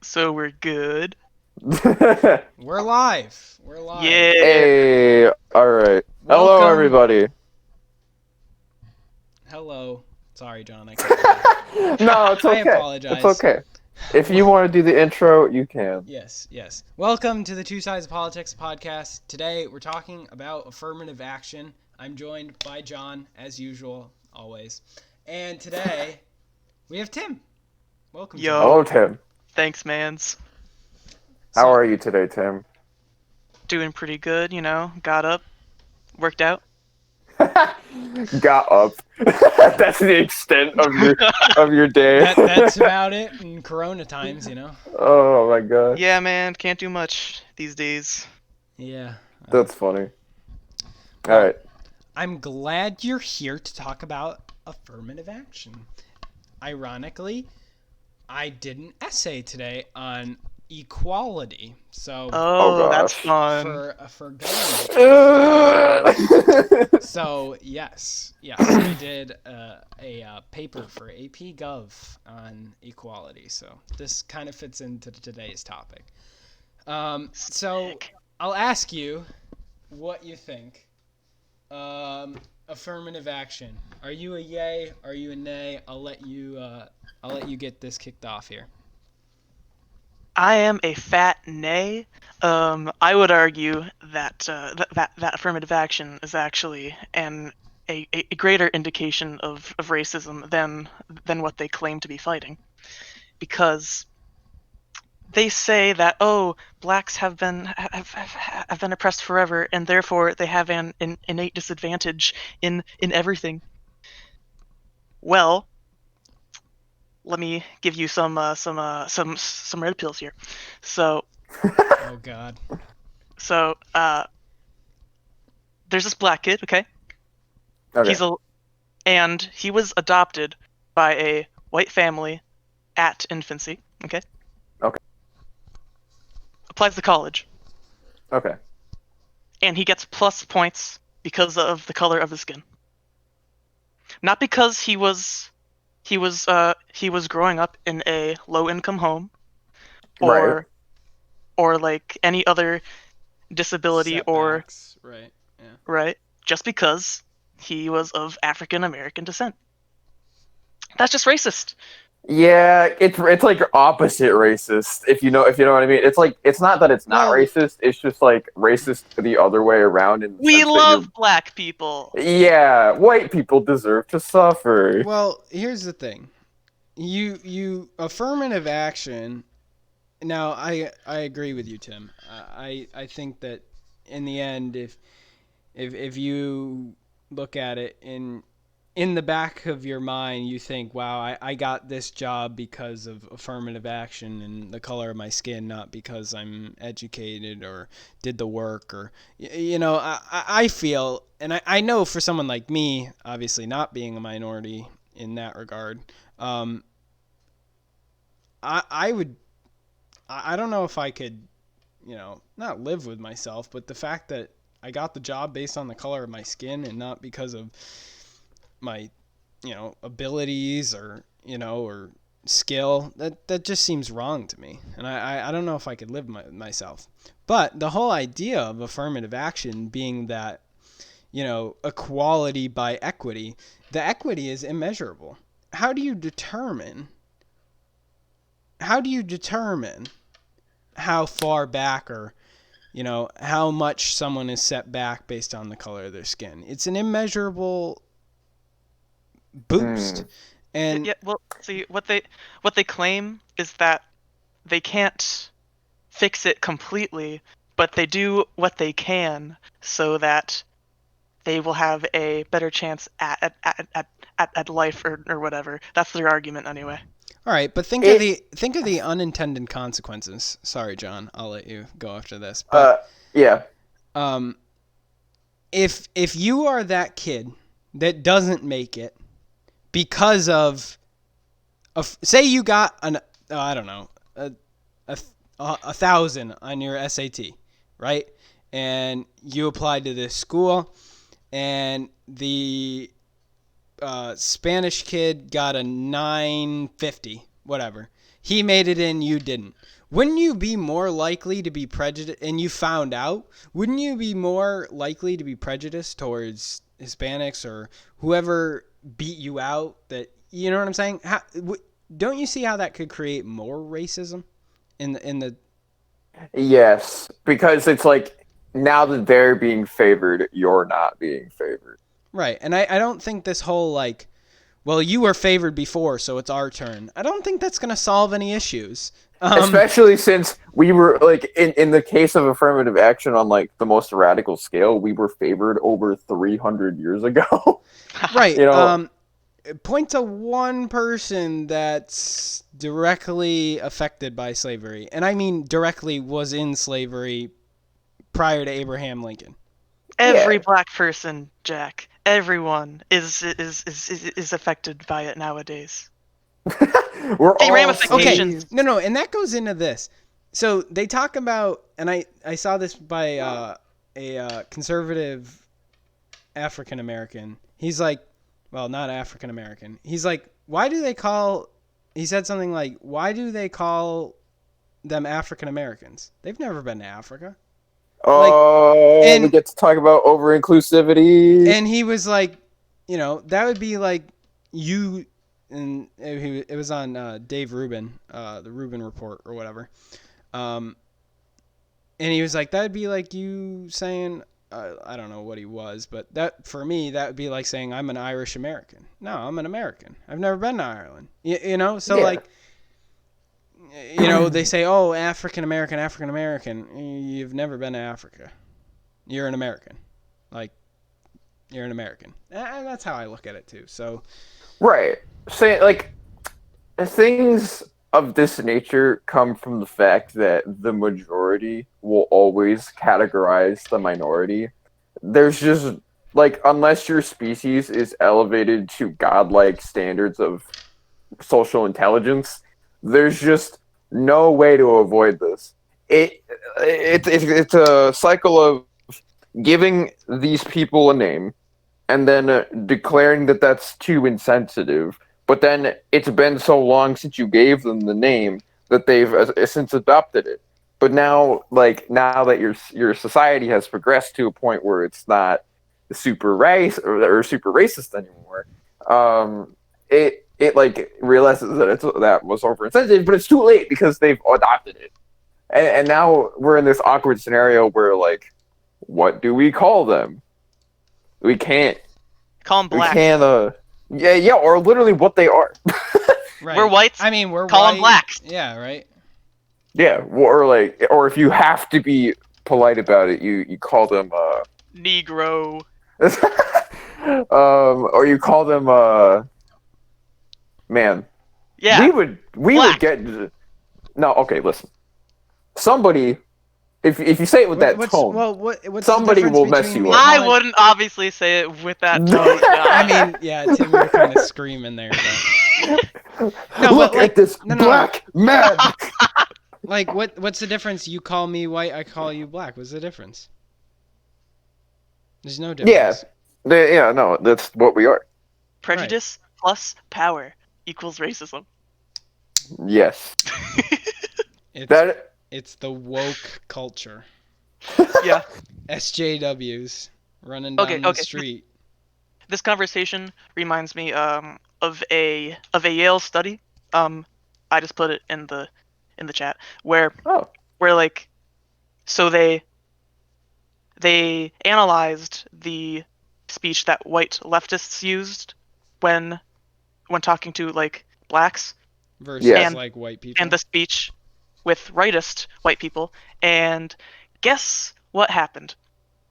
So we're good. We're live. We're live. Yeah. Hey, all right. Hello, Welcome. everybody. Hello. Sorry, John. I cut you off. No, it's I okay. It's apologize. okay. If you want to do the intro, you can. Yes. Welcome to the Two Sides of Politics podcast. Today we're talking about affirmative action. I'm joined by John, as usual, always. And today we have Tim. Welcome, Tim. Hello, Yo. Tim. Thanks, mans. How So, are you today, Tim? Doing pretty good, Got up, worked out. Got up. That's the extent of your day. that's about it in Corona times. Oh my gosh, Yeah, man. Can't do much these days. Yeah. that's funny. All Well, right. I'm glad you're here to talk about affirmative action. Ironically, I did an essay today on equality. So Oh Oh, that's gosh. fun. for government. So yes, I did a paper for AP Gov on equality. So this kind of fits into today's topic. So Sick. I'll ask you what you think. Affirmative action. Are you a yay? Are you a nay? I'll let you get this kicked off here. I am a fat nay. I would argue that that affirmative action is actually a greater indication of racism than what they claim to be fighting, because they say that, oh, blacks have been oppressed forever, and therefore they have an innate disadvantage in everything. Well, let me give you some red pills here. So Oh God. so there's this black kid, okay? Okay. He's a and he was adopted by a white family at infancy, okay? Okay. Applies to college, Okay. and he gets plus points because of the color of his skin. Not because he was growing up in a low income home, Right. or like any other disability, or Setbacks, right? Yeah. right, just because he was of African American descent. That's just racist. Yeah, it's like opposite racist, if you know what I mean. It's like it's not that it's not Well, racist, it's just like racist the other way around in the We sense that you're love black people. yeah, white people deserve to suffer. here's the thing. You affirmative action. Now, I agree with you, Tim. I think that in the end, if you look at it in the back of your mind, you think, wow, I got this job because of affirmative action and the color of my skin, not because I'm educated or did the work. Or I feel, and I know for someone like me, obviously not being a minority in that regard, um, I would, I don't know if I could, not live with myself, but the fact that I got the job based on the color of my skin and not because of my, abilities or skill, that just seems wrong to me. And I don't know if I could live myself. But the whole idea of affirmative action being that, equality by equity, the equity is immeasurable. How do you determine how do you determine how far back or how much someone is set back based on the color of their skin? It's an immeasurable boost. Hmm. And Yeah, well, see, what they claim is that they can't fix it completely, but they do what they can so that they will have a better chance at life, or whatever. That's their argument anyway. all right, but It think of the unintended consequences. Sorry, John, I'll let you go after this. But uh yeah. um, if you are that kid that doesn't make it because of say you got an I don't know a, a thousand on your SAT, right? And you applied to this school, and the Spanish kid got a 950, whatever. he made it in, you didn't. Wouldn't you be more likely to be prejudiced, and you found out, wouldn't you be more likely to be prejudiced towards Hispanics or whoever beat you out? That, you know what I'm saying? Don't you see how that could create more racism in the Yes, because it's like now that they're being favored, you're not being favored. right? And I don't think this whole like, well, you were favored before, so it's our turn. I don't think that's going to solve any issues. Especially since we were like in the case of affirmative action on like the most radical scale, we were favored over 300 years ago. Right. You know, Point to one person that's directly affected by slavery, and I mean directly was in slavery prior to Abraham Lincoln. Every yeah. black person, Jack. Everyone is affected by it nowadays. We're The all ramifications. slaves. No, and that goes into this. So they talk about, and I saw this by a conservative African American. He's like, well, not African American. He's like, why do they call? He said something like, why do they call them African Americans? They've never been to Africa. Like, Oh, we and get to talk about over inclusivity. and he was like, that would be like you, and it was on Dave Rubin, the Rubin Report or whatever. And he was like, that would be like you saying, I don't know what he was, but that for me, that would be like saying I'm an Irish American. No, I'm an American. I've never been to Ireland. So Yeah. like, they say, oh, African American. You've never been to Africa. You're an American. Like, you're an American. And that's how I look at it too. So, Right. Say like things of this nature come from the fact that the majority will always categorize the minority. There's just like unless your species is elevated to godlike standards of social intelligence, there's just no way to avoid this. It's a cycle of giving these people a name and then declaring that that's too insensitive. But then it's been so long since you gave them the name that they've since adopted it. But now, like now that your society has progressed to a point where it's not super or super racist anymore, it like realizes that that was over insensitive, but it's too late because they've adopted it, and now we're in this awkward scenario where like, what do we call them? We can't. Call them We black. can't. Yeah, or literally what they are. right. We're whites. I mean, we're Call white. them blacks. Yeah, right. Yeah, or if you have to be polite about it, you call them Negro. or you call them man. Yeah. We Black. would get no. Okay, listen. Somebody, if you say it with that tone, What's somebody the will difference mess between you me up. I calling- wouldn't obviously say it with that tone. I mean, yeah, Tim, you're kind of screaming there. But... No, Look but like, at this no. black man. Like, what's the difference? You call me white, I call you black. What's the difference? There's no difference. Yeah, no, that's what we are. Prejudice plus power equals racism. Yes. Yeah. It's the woke culture. Yeah. SJWs running down the street. This conversation reminds me of a Yale study. I just put it in the chat where like, so they analyzed the speech that white leftists used when talking to like blacks versus like white people, and the speech with rightist white people, and guess what happened?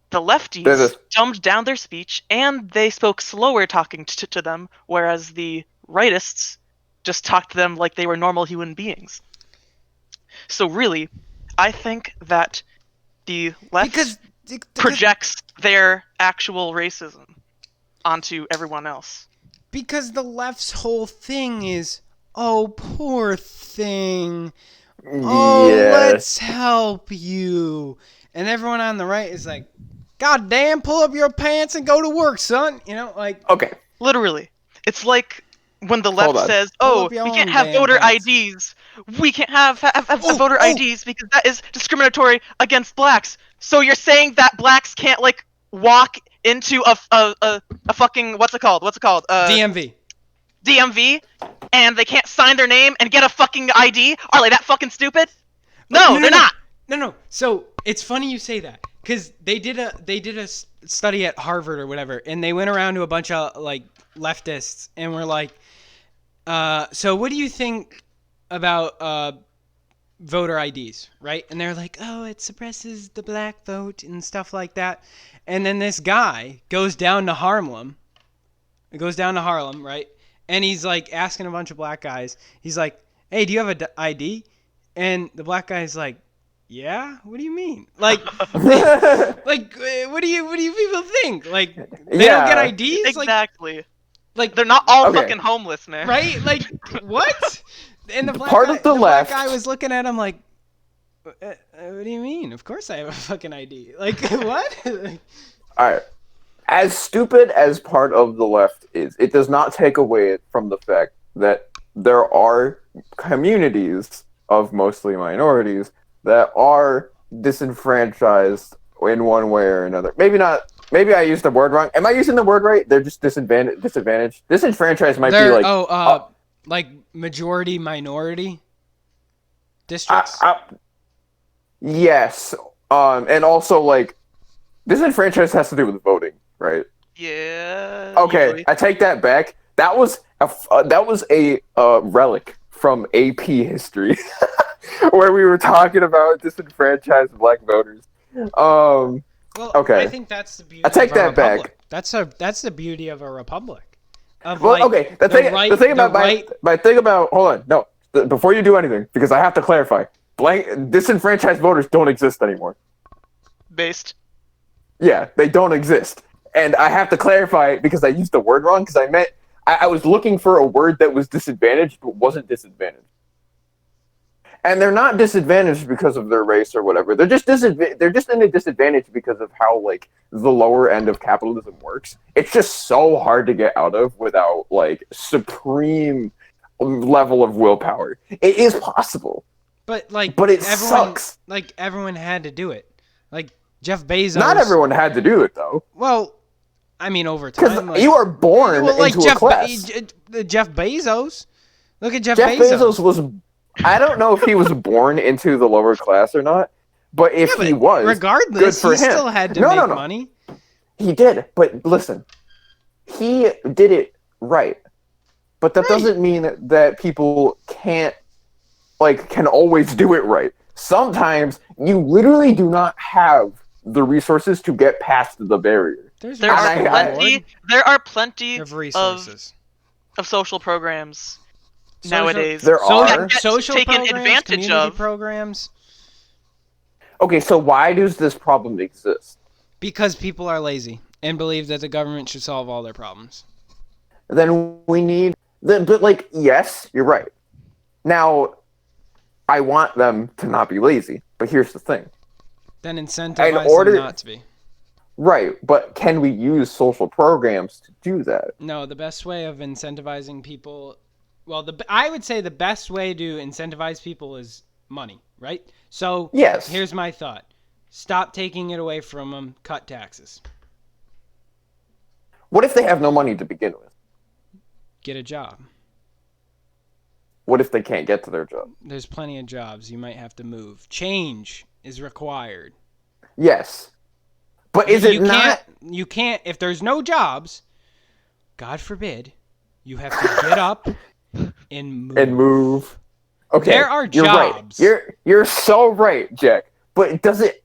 The lefties dumbed down their speech and they spoke slower talking to them, whereas the rightists just talked to them like they were normal human beings. So really, I think that the left projects their actual racism onto everyone else. Because the left's whole thing is, oh, poor thing. Oh, let's help you. And everyone on the right is like, God damn, pull up your pants and go to work, son. Like... Okay. Literally. It's like when the Hold left on. says, Pull "Oh, up your we can't own have damn voter pants. IDs. We can't have Oh, voter oh. IDs because that is discriminatory against blacks." So you're saying that blacks can't like walk into a fucking what's it called? DMV. DMV, and they can't sign their name and get a fucking ID? Are they that fucking stupid? Oh, No, they're not. No. So it's funny you say that because they did a study at Harvard or whatever, and they went around to a bunch of like leftists and were like, so what do you think about voter IDs, right? And they're like, oh, it suppresses the black vote and stuff like that. And then this guy goes down to Harlem. It goes down to Harlem, right? And he's like asking a bunch of black guys. He's like, hey, do you have a ID? And the black guy's like, yeah. What do you mean? Like, what do you people think? Like, they don't get Yeah. IDs? Exactly. Like They're not all Okay. fucking homeless, man. right? Like, what? And the Part of the black left- guy was looking at him like, what do you mean? Of course I have a fucking ID. Like, what? All right. As stupid as part of the left is, it does not take away from the fact that there are communities of mostly minorities that are disenfranchised in one way or another. Maybe not. Maybe I used the word wrong. Am I using the word right? They're just disadvantaged. Disenfranchised might be like like majority minority districts. yes. And also like disenfranchised has to do with voting, right? Yeah. Okay, usually. I take that back. That was a relic from AP history, where we were talking about disenfranchised black voters. Well, okay. I think that's the beauty. I take of a that back. republic. That's the beauty of a republic. Of Well, like, okay. The thing about hold on, no, before you do anything, because I have to clarify, disenfranchised voters don't exist anymore. Based. Yeah, they don't exist. And I have to clarify it because I used the word wrong, because I meant I was looking for a word that was disadvantaged but wasn't disadvantaged. And they're not disadvantaged because of their race or whatever. They're just in a disadvantage because of how like the lower end of capitalism works. It's just so hard to get out of without like supreme level of willpower. It is possible. but it everyone, sucks. Like everyone had to do it. Like Jeff Bezos. Not everyone had to do it though. Well, I mean, over Because time, like, you are born like into a class. Jeff Bezos. Look at Jeff Jeff Bezos. Bezos was. I don't know if he was born into the lower class or not, but if he was, regardless, good for he him. still had to No, make no, no. money. He did, but listen, he did it right. But that doesn't mean that people can always do it right. Sometimes you literally do not have the resources to get past the barrier. There are plenty of resources of social programs nowadays. There are social taken programs, advantage community of programs. Okay, so why does this problem exist? Because people are lazy and believe that the government should solve all their problems. Then we need but like yes, you're right. Now I want them to not be lazy, but here's the thing. Then incentivize them not to be. Right, but can we use social programs to do that? No, the best way of incentivizing people, I would say the best way to incentivize people is money, right? So yes. Here's my thought. Stop taking it away from them, cut taxes. What if they have no money to begin with? Get a job. What if they can't get to their job? There's plenty of jobs. You might have to move. Change is required. Yes. But is it not? You can't, if there's no jobs, God forbid, you have to get up and move. Okay. There are jobs. Right. You're so right, Jack. But does it?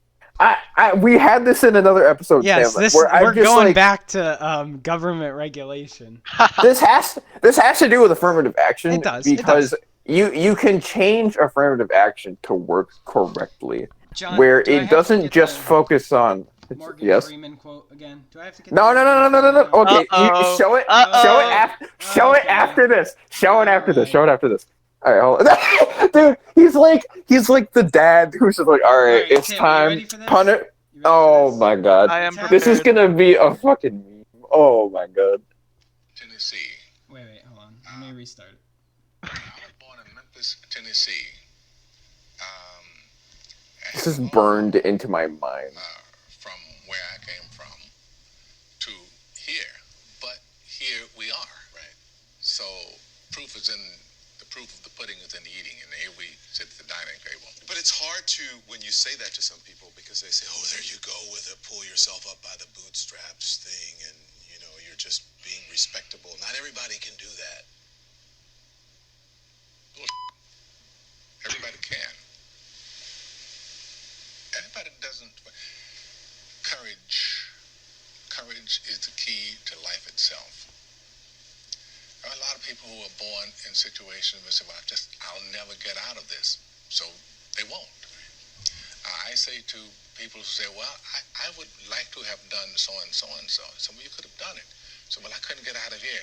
We had this in another episode. Yes, we're going back to government regulation. this has to do with affirmative action. It does because you can change affirmative action to work correctly, John, where it doesn't just focus on. Morgan Freeman quote again. Do I have to get No. Okay, you show it. Show it after this. Show it after this. All right, hold on. Dude, he's like the dad who's just like, all right, it's Tim, time. Punter. Oh my god. I am This is gonna be a fucking meme. Oh my god. Tennessee. Wait, hold on. Let me restart it. I was born in Memphis, Tennessee. This is burned into my mind. From where I came from to here, but here we are. Right. So the proof of the pudding is in the eating, and here we sit at the dining table. But it's hard to, when you say that to some people, because they say, oh, there you go with a pull yourself up by the bootstraps thing, and, you're just being respectable. Not everybody can do that. Everybody can. Everybody doesn't. Courage is the key to life itself. There are a lot of people who are born in situations where say, well, I'll never get out of this. So they won't. I say to people who say, well, I would like to have done so and so and so. So, well, you could have done it. So, well, I couldn't get out of here.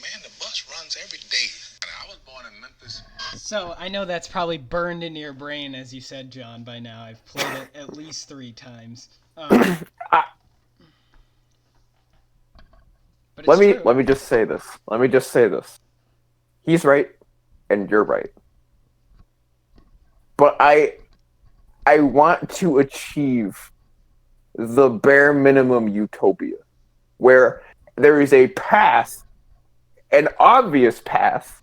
Man, the bus runs every day. And I was born in Memphis. So I know that's probably burned into your brain, as you said, John, by now. I've played it at least 3 times. But it's Let true. me just say this. He's right, and you're right. But I want to achieve the bare minimum utopia, where there is a path, an obvious path,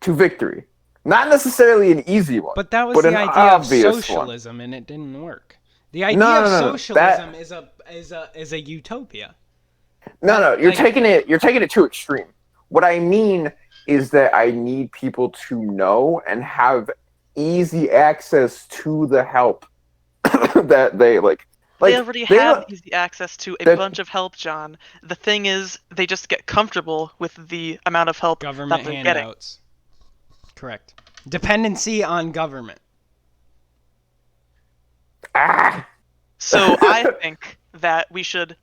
to victory. Not necessarily an easy one, But that was but the an idea of obvious socialism, and it didn't work. The idea No, of no, no, socialism that- is a utopia. No, you're Like- taking it too extreme. What I mean is that I need people to know and have easy access to the help that they like. They already they have don't- easy access to a that- bunch of help, John. The thing is, they just get comfortable with the amount of help Government that they're getting. handouts. Correct. Dependency on government. So I think that we shouldn't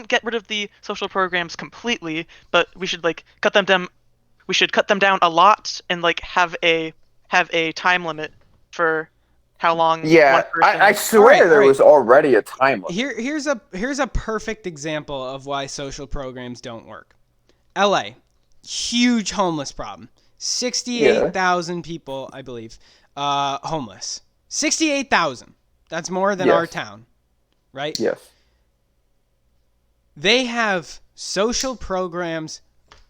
get rid of the social programs completely, but we should cut them down. We should cut them down a lot and have a time limit for how long. Yeah, one person... I swear Alright, there was already a time limit. Here's a perfect example of why social programs don't work. LA, huge homeless problem. 68,000 people, I believe, homeless. 68,000. That's more than our Yes. town, right? Yes. They have social programs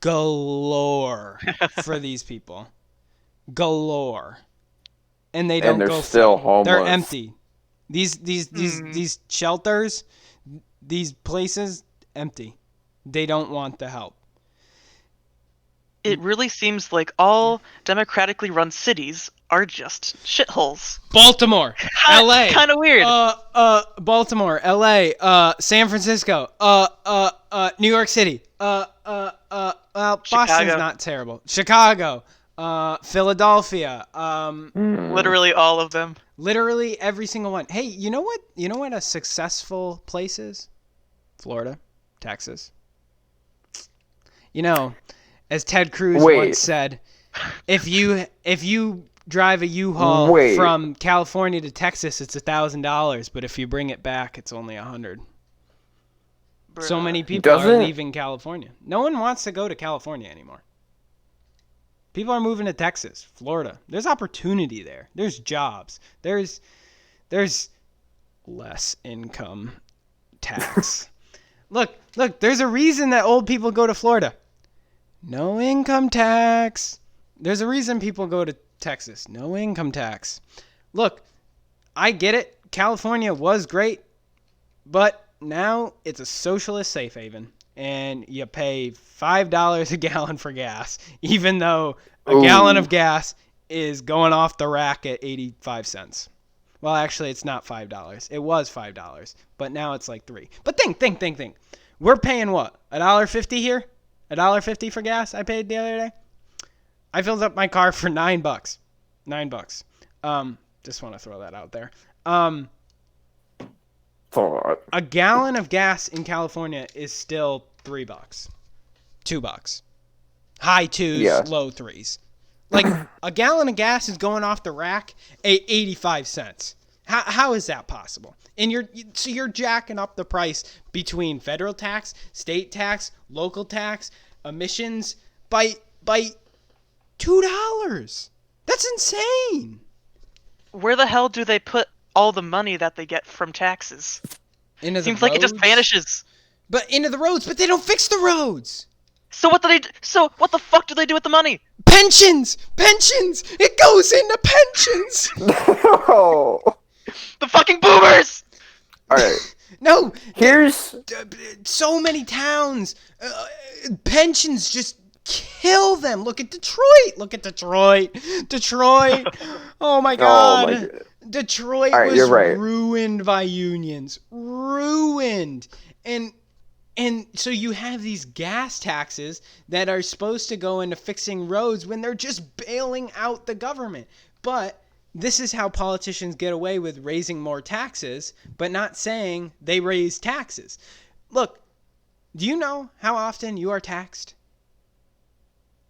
galore for these people. Galore. And they don't they're go still for it. They're homeless. empty. These shelters, these places, empty. They don't want the help. It really seems like all democratically run cities are just shitholes. Baltimore, LA. Kind of weird. Baltimore, LA, San Francisco, New York City, well, Boston's not terrible. Chicago, Philadelphia, Literally all of them. literally every single one. Hey, you know what? You know what a successful place is? Florida, Texas. As Ted Cruz Wait. once said, if you drive a U-Haul Wait. from California to Texas, it's $1,000, but if you bring it back, it's only $100. So Bruh. many people are Doesn't- leaving California. No one wants to go to California anymore. People are moving to Texas, Florida. There's opportunity there. There's jobs. There's less income tax. Look, there's a reason that old people go to Florida. No income tax. There's a reason people go to Texas. No income tax. Look, I get it. California was great, but now it's a socialist safe haven, and you pay $5 a gallon for gas, even though a gallon of gas is going off the rack at 85 cents. Well, actually, it's not $5. It was $5, but now it's like $3. But think. We're paying what? $1.50 here? $1.50 for gas I paid the other day? I filled up my car for $9. $9. Just want to throw that out there. A gallon of gas in California is still $3. $2. High twos, Yeah. low threes. Like a gallon of gas is going off the rack at 85 cents. How is that possible? And you're jacking up the price between federal tax, state tax, local tax, emissions by $2. That's insane. Where the hell do they put all the money that they get from taxes? Into the Seems like it just roads. vanishes. But into the roads, but they don't fix the roads. So what the fuck do they do with the money? Pensions. It goes into pensions. Oh. The fucking boomers! All right. No. Here's So many towns. Pensions just kill them. Look at Detroit. Oh my God. Oh my God. Detroit All right, was you're right. ruined by unions. Ruined. And so you have these gas taxes that are supposed to go into fixing roads when they're just bailing out the government. But this is how politicians get away with raising more taxes, but not saying they raise taxes. Look, do you know how often you are taxed?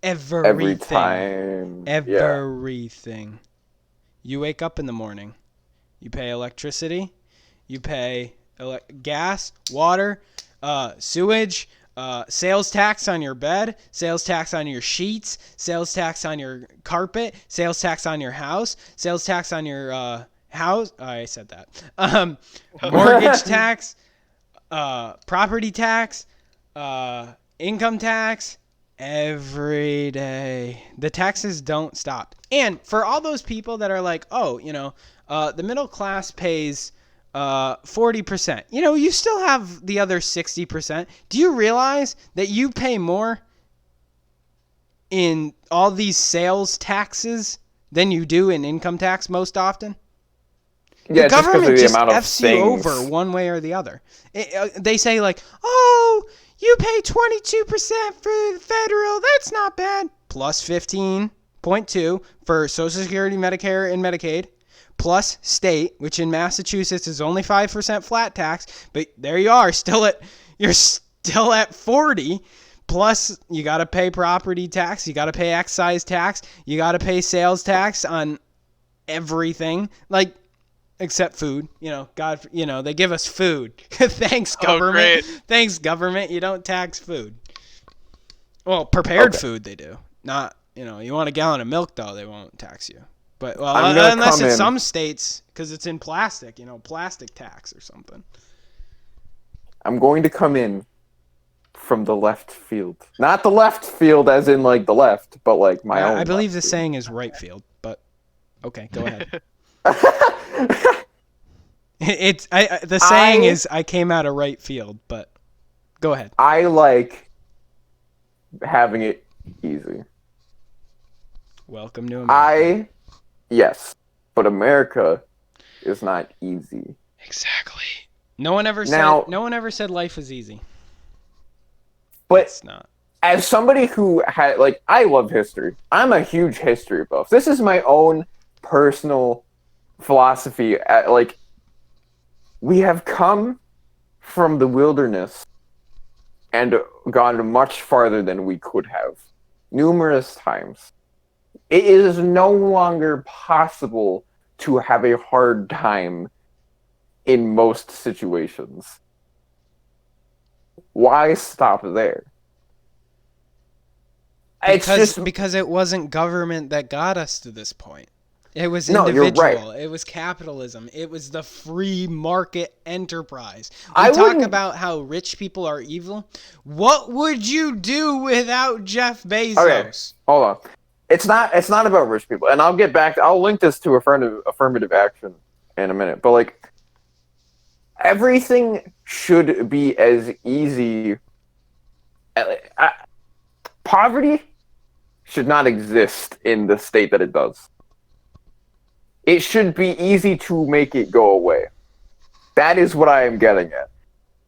every time. Yeah. Everything. You wake up in the morning. You pay electricity. You pay gas, water, sewage, sales tax on your bed, sales tax on your sheets, sales tax on your carpet, sales tax on your house, sales tax on your house. I said that. Mortgage tax, property tax, income tax. Every day. The taxes don't stop. And for all those people that are like, oh, the middle class pays 40%. You still have the other 60%. Do you realize that you pay more in all these sales taxes than you do in income tax most often? Yeah, The government just just because of the amount of F's you things. over one way or the other. They say like, oh, you pay 22% for federal. That's not bad. Plus 15.2 for Social Security, Medicare, and Medicaid. Plus state, which in Massachusetts is only 5% flat tax. But there you are, you're still at 40. Plus, you got to pay property tax. You got to pay excise tax. You got to pay sales tax on everything. Like, except food, God, they give us food. Thanks, government. great. Thanks, government. You don't tax food. Well, prepared Okay. food they do. Not, you want a gallon of milk though, they won't tax you. But I'm gonna unless come it's in. some states, because it's in plastic, plastic tax or something. I'm going to come in from the left field. Not the left field as in like the left, but like my own. I believe the left saying is right field, but okay, go ahead. The saying is I came out of right field, but go ahead. I like having it easy. Welcome to America. Yes, but America is not easy. Exactly. No one ever said life was easy. But It's not. as somebody who had I love history. I'm a huge history buff. This is my own personal philosophy. We have come from the wilderness and gone much farther than we could have, numerous times. It is no longer possible to have a hard time in most situations. Why stop there? Because it wasn't government that got us to this point. It was No, you're individual. right. It was capitalism. It was the free market enterprise. I We talk wouldn't- about how rich people are evil. What would you do without Jeff Bezos? Okay, hold on. It's not about rich people, and I'll link this to affirmative action in a minute. But everything should be as easy. Poverty should not exist in the state that it does. It should be easy to make it go away. That is what I am getting at.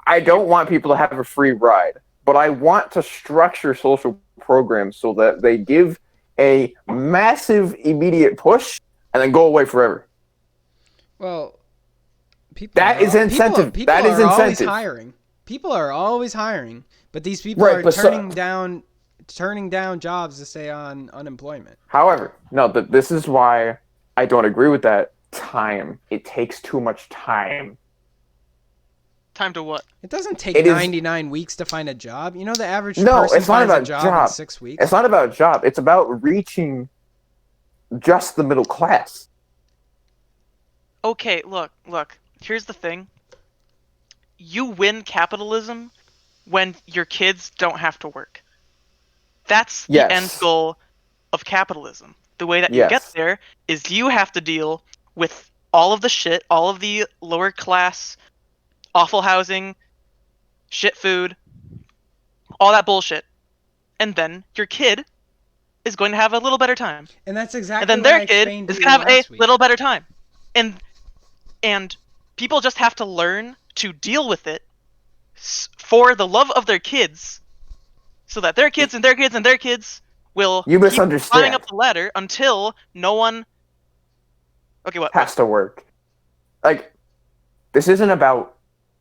I don't want people to have a free ride, but I want to structure social programs so that they give a massive immediate push and then go away forever. Well, That is incentive. People That is are always incentive. hiring. People are always hiring, but these people Right, are but turning down jobs to stay on unemployment. However, no, this is why I don't agree with that. Time. It takes too much time. Time to what? It doesn't take It is- 99 weeks to find a job. You know the average No, person it's not finds a about job in job. 6 weeks. It's not about job. It's about reaching just the middle class. Okay, look. Here's the thing. You win capitalism when your kids don't have to work. That's the Yes. end goal of capitalism. The way that you Yes. get there is you have to deal with all of the shit, all of the lower class, awful housing, shit food, all that bullshit. And then your kid is going to have a little better time. And that's And exactly then what I their kid explained is to you going to have a last week. little better time. And people just have to learn to deal with it for the love of their kids, so that their kids and their kids and their kids will You keep misunderstand. climbing up the ladder until no one. Okay, what? Has to work. Like, this isn't about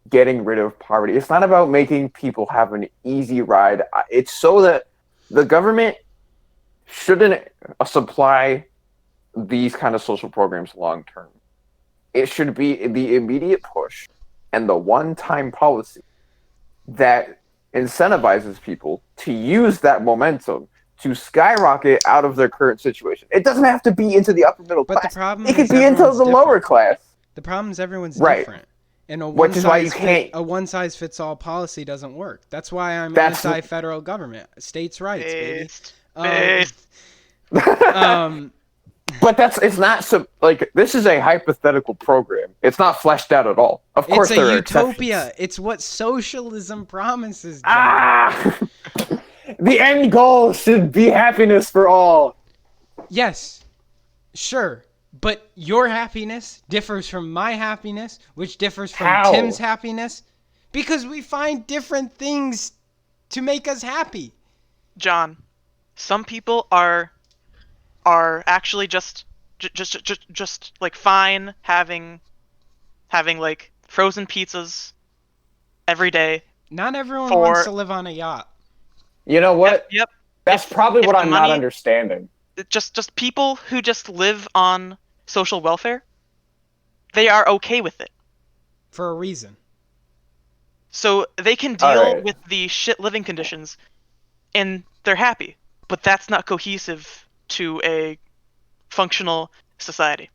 getting rid of poverty. It's not about making people have an easy ride. It's so that the government shouldn't supply these kind of social programs long term. It should be the immediate push and the one-time policy that incentivizes people to use that momentum to skyrocket out of their current situation. It doesn't have to be into the upper middle But class. the problem It could is be into the everyone's lower different. class. The problem is everyone's Right. different. And Which is why you can't- a one-size-fits-all policy doesn't work. That's why I'm That's- anti-federal government. States' rights, baby. Based. But it's not so like this is a hypothetical program. It's not fleshed out at all. Of course, It's there a are utopia. exceptions. It's what socialism promises. John. Ah, the end goal should be happiness for all. Yes, sure. But your happiness differs from my happiness, which differs from How? Tim's happiness, because we find different things to make us happy. John, some people are actually just like fine having like frozen pizzas every day. Not everyone For- wants to live on a yacht. You know what? Yep. That's If- probably if what the I'm not money- understanding. Just people who just live on social welfare, they are okay with it. For a reason. So they can deal Alright. with the shit living conditions and they're happy. But that's not cohesive to a functional society.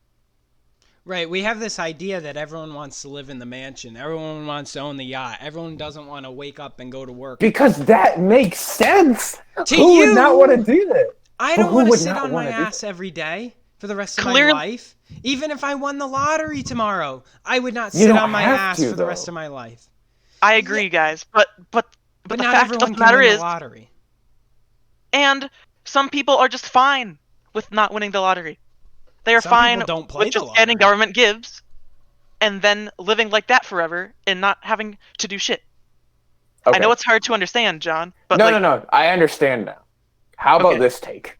Right, we have this idea that everyone wants to live in the mansion. Everyone wants to own the yacht. Everyone doesn't want to wake up and go to work. Because that makes sense. To Who you? would not want to do that? I But don't who want to would sit not on my wanna do ass every day for the rest of Clearly- my life. Even if I won the lottery tomorrow, I would not You sit don't on my have ass to, for the rest though. of my life. I agree, guys. But But the not fact everyone of the can matter win is, the lottery. and some people are just fine with not winning the lottery. They are Some fine people don't play with the just getting lottery. government gives and then living like that forever and not having to do shit. I Okay. know it's hard to understand, John, but no. I understand now. How about Okay. this take?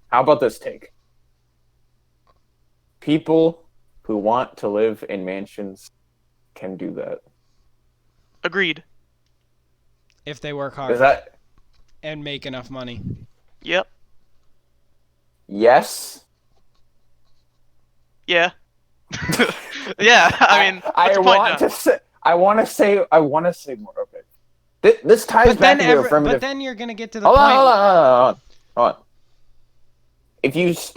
People who want to live in mansions can do that. agreed. If they work hard Is that and make enough money. Yep. yes? Yeah. Yeah. I mean, I what's the point, want John? to say. I want to say more. Okay. This ties But back then, into affirmative. but then you're going to get to the Hold point. on. If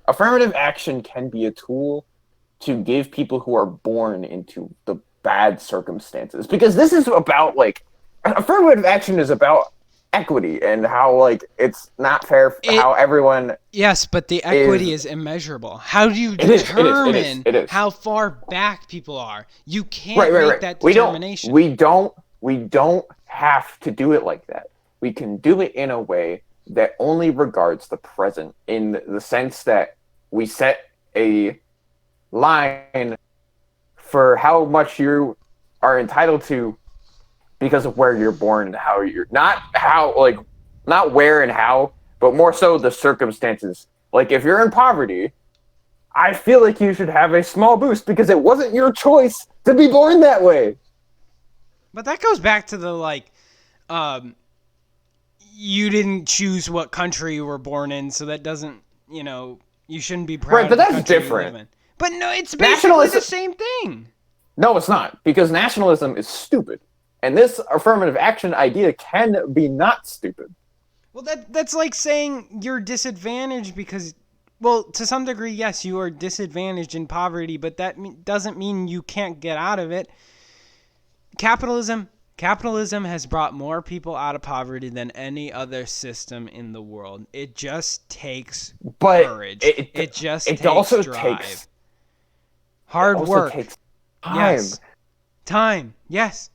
affirmative action can be a tool to give people who are born into the bad circumstances, because this is about affirmative action is about equity and how it's not fair how everyone. Yes, but the equity is immeasurable. How do you It is, determine it is. how far back people are? You can't Right. make that We determination. we don't have to do it like that. We can do it in a way that only regards the present, in the sense that we set a line for how much you are entitled to because of where you're born and how you're not where and how, but more so the circumstances. Like if you're in poverty, I feel like you should have a small boost because it wasn't your choice to be born that way. But that goes back to the you didn't choose what country you were born in, so that doesn't, you shouldn't be proud Right, but of the that's country you different. live in. But no, it's basically Nationalism- the same thing. No, it's not, because nationalism is stupid. And this affirmative action idea can be not stupid. Well, that's like saying you're disadvantaged because, well, to some degree, yes, you are disadvantaged in poverty, but that doesn't mean you can't get out of it. Capitalism has brought more people out of poverty than any other system in the world. It just takes courage. It just takes also drive. Hard work. Takes time. Yes. Time. Yes.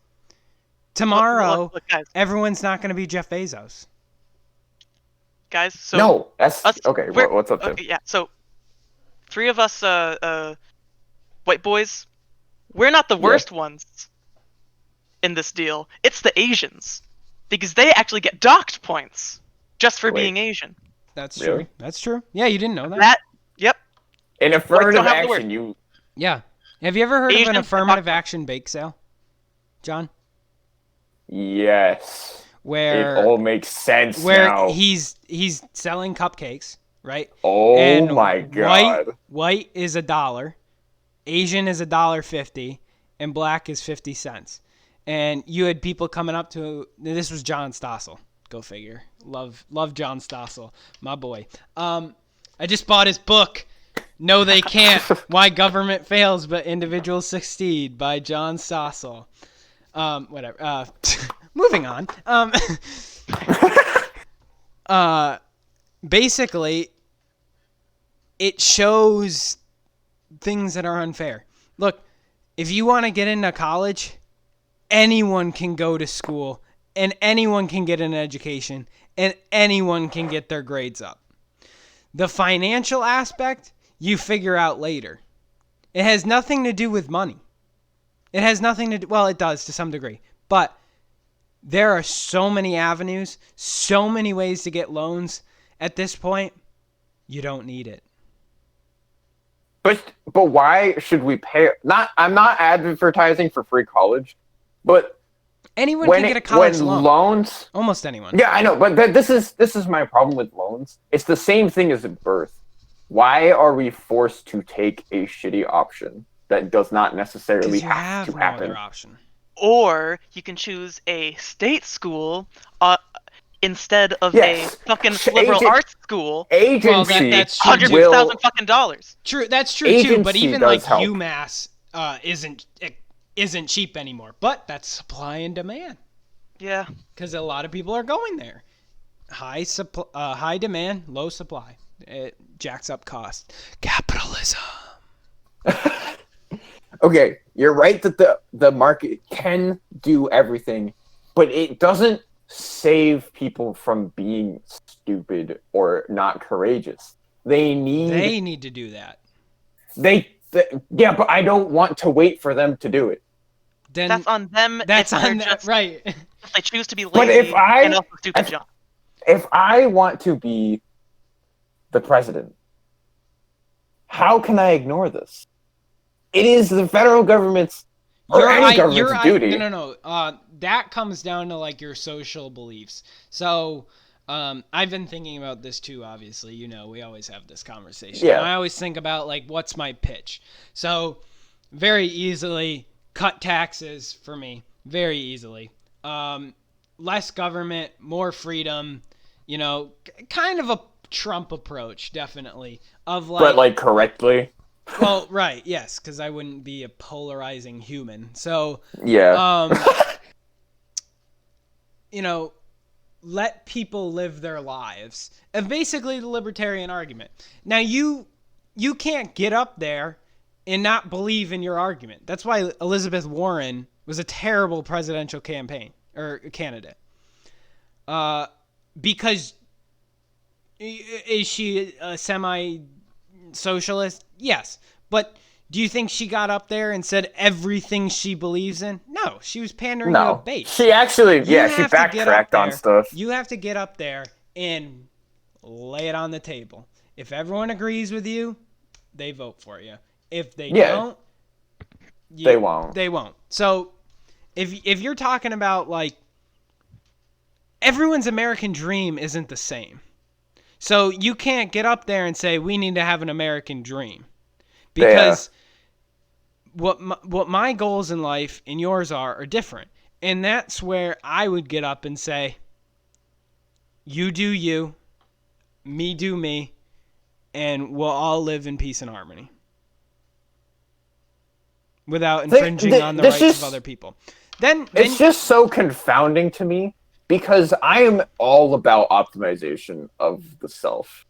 Tomorrow, Look, guys, everyone's not going to be Jeff Bezos. Guys, so No, that's okay. What's up, Tim? Okay, yeah, so 3 of us white boys, we're not the worst ones in this deal. It's the Asians, because they actually get docked points just for being Asian. That's Really? true. That's true. Yeah, you didn't know that. Yep. In affirmative don't have the word. action, you Yeah. Have you ever heard of Asians an get affirmative docked action bake sale, John? yes. Where It all makes sense where now. he's selling cupcakes, right? Oh And my god. White is $1, Asian is $1.50, and black is 50 cents. And you had people coming up to, this was John Stossel. Go figure. Love John Stossel, my boy. I just bought his book, No They Can't, Why Government Fails But Individuals Succeed by John Stossel. Whatever. Moving on. Basically, it shows things that are unfair. Look, if you want to get into college, anyone can go to school, and anyone can get an education, and anyone can get their grades up. The financial aspect, you figure out later. It has nothing to do with money. It has nothing to do, well, it does to some degree, but there are so many avenues, so many ways to get loans. At this point, you don't need it. But why should we pay? I'm not advertising for free college, but Anyone can get a college when loan. Loans, Almost anyone. yeah, I know, but this is my problem with loans. It's the same thing as at birth. Why are we forced to take a shitty option that does not necessarily Because you have to no happen? other option. Or you can choose a state school instead of Yes. a fucking liberal arts school. Agency Well, that's true. $100,000 fucking dollars. True, that's true too. But Agency even does like help. UMass isn't cheap anymore. But that's supply and demand Yeah. because a lot of people are going there. High demand, low supply. It jacks up cost. Capitalism. Okay, you're right that the market can do everything, but it doesn't save people from being stupid or not courageous. They They need to do that. yeah, but I don't want to wait for them to do it. Then That's on them. that's if they're on that, just- right? If they choose to be But lazy if I- and also stupid John. If I want to be the president, how can I ignore this? It is the federal government's or any government's duty. No. That comes down to like your social beliefs. So, I've been thinking about this too. Obviously, we always have this conversation. Yeah. And I always think about like, what's my pitch? So, very easily cut taxes for me. Very easily. Less government, more freedom. Kind of a Trump approach, definitely. But like correctly. Well, right, yes, because I wouldn't be a polarizing human. So, Yeah. let people live their lives. And basically the libertarian argument. Now, you can't get up there and not believe in your argument. That's why Elizabeth Warren was a terrible presidential campaign or candidate. Because is she a semi-socialist? Yes. But do you think she got up there and said everything she believes in? No, she was pandering to a No. base. She actually, You she have to get up backtracked on there. stuff. You have to get up there and lay it on the table. If everyone agrees with you, they vote for you. If they don't, they won't. They won't. So if you're talking about like everyone's American dream isn't the same. So you can't get up there and say we need to have an American dream. Because what my goals in life and yours are different. And that's where I would get up and say, you do you, me do me, and we'll all live in peace and harmony without infringing on the rights of other people. Then it's just so confounding to me because I am all about optimization of the self.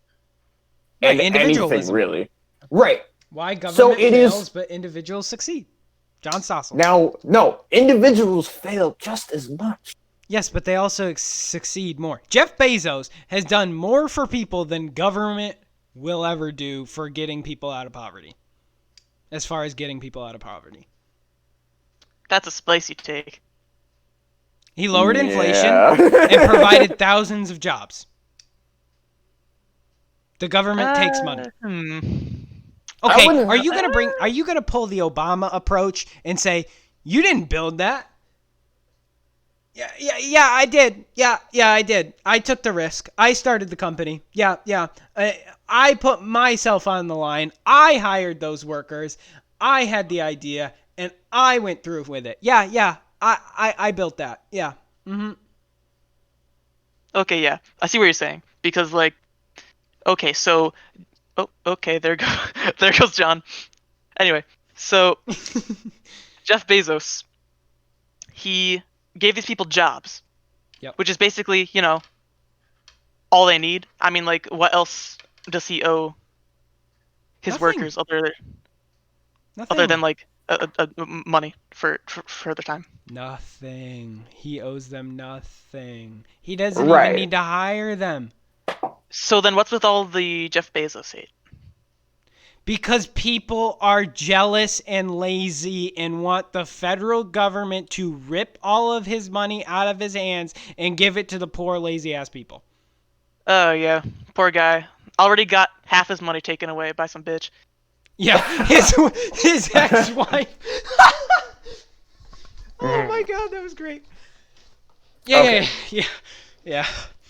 And individualism. Anything, really. Right. Why government fails, but individuals succeed. John Stossel. Now, no, individuals fail just as much. Yes, but they also succeed more. Jeff Bezos has done more for people than government will ever do for getting people out of poverty. As far as getting people out of poverty. That's a spicy take. He lowered inflation and provided thousands of jobs. The government takes money. Okay, are you gonna pull the Obama approach and say, you didn't build that? Yeah, I did. Yeah, I did. I took the risk. I started the company. Yeah. I put myself on the line. I hired those workers. I had the idea, and I went through with it. Yeah. I built that. Yeah. Mm-hmm. Okay, yeah. I see what you're saying. Because, like, okay, so... Oh, okay, there goes John. Anyway, so... Jeff Bezos, he gave these people jobs. Yep. Which is basically, all they need. I mean, like, what else does he owe his Nothing. workers other than, like, money for the time? Nothing. He owes them nothing. He doesn't even need to hire them. So then what's with all the Jeff Bezos hate? Because people are jealous and lazy and want the federal government to rip all of his money out of his hands and give it to the poor, lazy-ass people. Oh, yeah. Poor guy. Already got half his money taken away by some bitch. Yeah, his ex-wife. Oh my god, that was great. Yeah.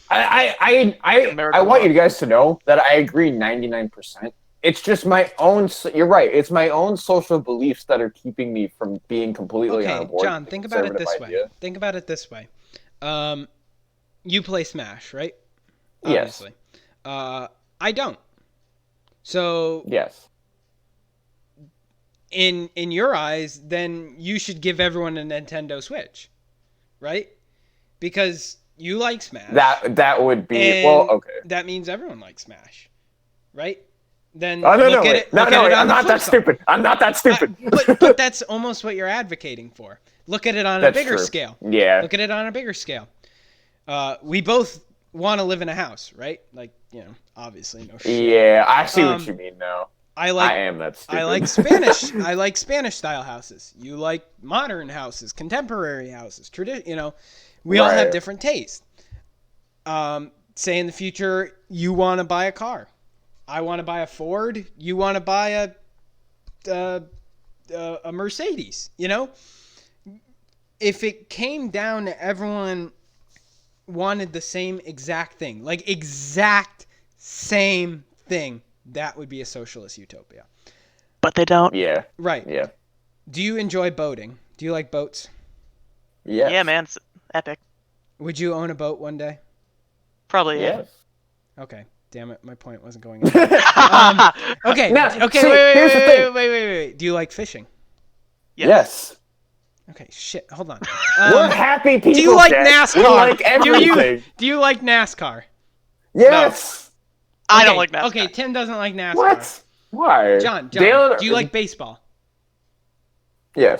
I want you guys to know that I agree 99%. It's just my own. You're right. It's my own social beliefs that are keeping me from being completely on board. John, think about it this way. Think about it this way. You play Smash, right? Yes. Obviously. I don't. So yes. In your eyes, then you should give everyone a Nintendo Switch, right? Because you like Smash. That would be okay. That means everyone likes Smash, right? Then no, I'm not that stupid. I'm not that stupid. But that's almost what you're advocating for. Look at it on a bigger scale. Yeah. Look at it on a bigger scale. We both want to live in a house, right? Like, obviously no shit. Yeah, I see what you mean now. I am that stupid. I like Spanish. I like Spanish style houses. You like modern houses, contemporary houses, we all have different tastes. Say in the future you want to buy a car. I want to buy a Ford. You want to buy a Mercedes. If it came down to everyone wanted the same exact thing, like exact same thing, that would be a socialist utopia. But they don't. Yeah. Right. Yeah. Do you enjoy boating? Do you like boats? Yes. Yeah, man, it's epic. Would you own a boat one day? Probably, yeah. Yes. Okay. Damn it, my point wasn't going anywhere. Okay. Wait. Do you like fishing? Yes. Okay, shit. Hold on. We're happy people. Do you like Dad. NASCAR? We like everything. Do you like NASCAR? Yes. No. I don't like NASCAR. Okay, Tim doesn't like NASCAR. What? Why? John, do you like baseball? Yes.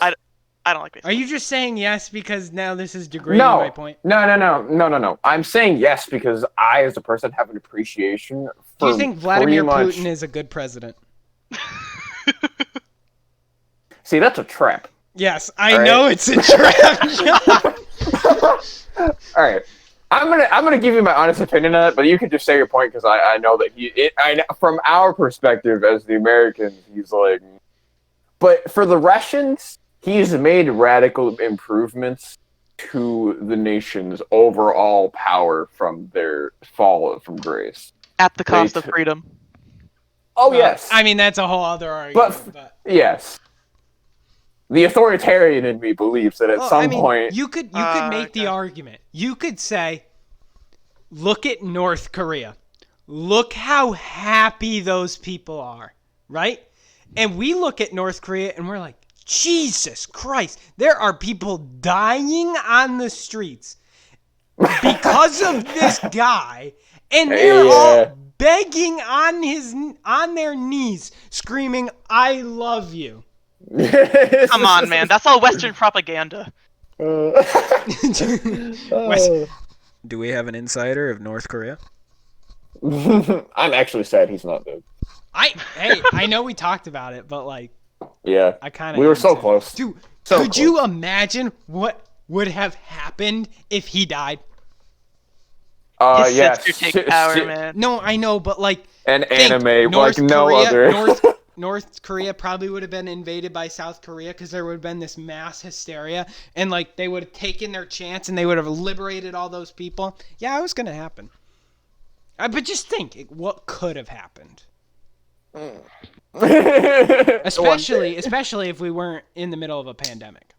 I don't like baseball. Are you just saying yes because now this is degrading my point? No. I'm saying yes because I, as a person, have an appreciation for. Do you think Vladimir Putin is a good president? See, that's a trap. Yes, I know it's a trap. All right. I'm gonna give you my honest opinion on it, but you can just say your point because I know that from our perspective as the Americans, he's like. But for the Russians, he's made radical improvements to the nation's overall power from their fall from grace. At the cost of freedom. Oh yes. I mean that's a whole other argument. Yes. the authoritarian in me believes that at some point. you could make the okay. argument. You could say, look at North Korea. Look how happy those people are, right? And we look at North Korea and we're like, Jesus Christ, there are people dying on the streets because of this guy, and they're all begging on their knees, screaming, "I love you." Come on, man. That's all Western propaganda. Wes, do we have an insider of North Korea? I'm actually sad he's not dead. I know we talked about it, but like, Yeah, I kind of we were so close. Dude, So could close. you imagine what would have happened if he died? His Yeah, sister take power, man. No, I know, but like, an think anime North like no Korea, other. North Korea probably would have been invaded by South Korea because there would have been this mass hysteria, and like they would have taken their chance and they would have liberated all those people. Yeah, it was gonna happen. But just think, what could have happened? Especially if we weren't in the middle of a pandemic.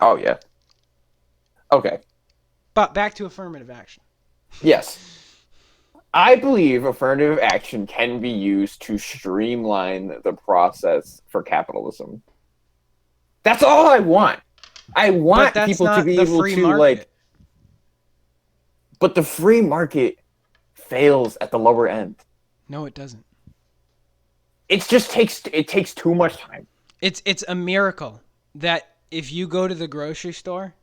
Oh yeah. Okay. But back to affirmative action. Yes. I believe affirmative action can be used to streamline the process for capitalism. That's all I want. I want But that's people to not be the able free to market. like. But the free market fails at the lower end. No, it doesn't. It takes too much time. It's a miracle that if you go to the grocery store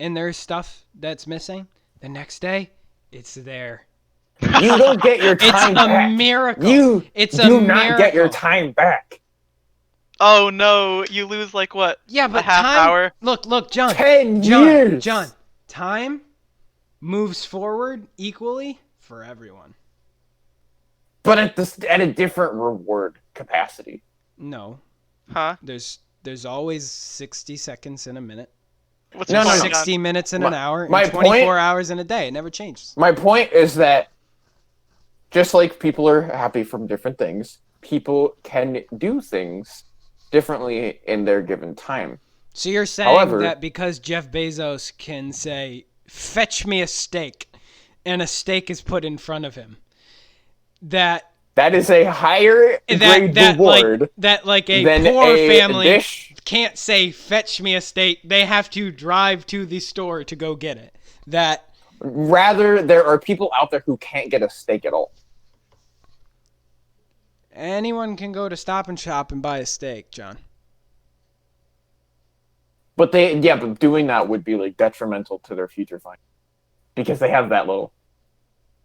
and there's stuff that's missing, the next day it's there. You don't get your It's time a back. miracle. It's a do not get your miracle. time back. Oh no, you lose like what? Yeah, but a half time, hour. Look, John. 10 John, years. John, time moves forward equally for everyone. But at a different reward capacity. No, Huh? there's always 60 seconds in a minute, What's No, your no, point, no. John? 60 minutes in My- an hour, and my 24 point- hours in a day. It never changes. My point is that just like people are happy from different things, people can do things differently in their given time. So you're saying However- that because Jeff Bezos can say, "Fetch me a steak," and a steak is put in front of him, that That is a higher grade reward like a than poor a family dish. can't say, "Fetch me a steak." They have to drive to the store to go get it. That Rather, there are people out there who can't get a steak at all. anyone can go to Stop and Shop and buy a steak, John. But doing that would be like detrimental to their future finding because they have that low.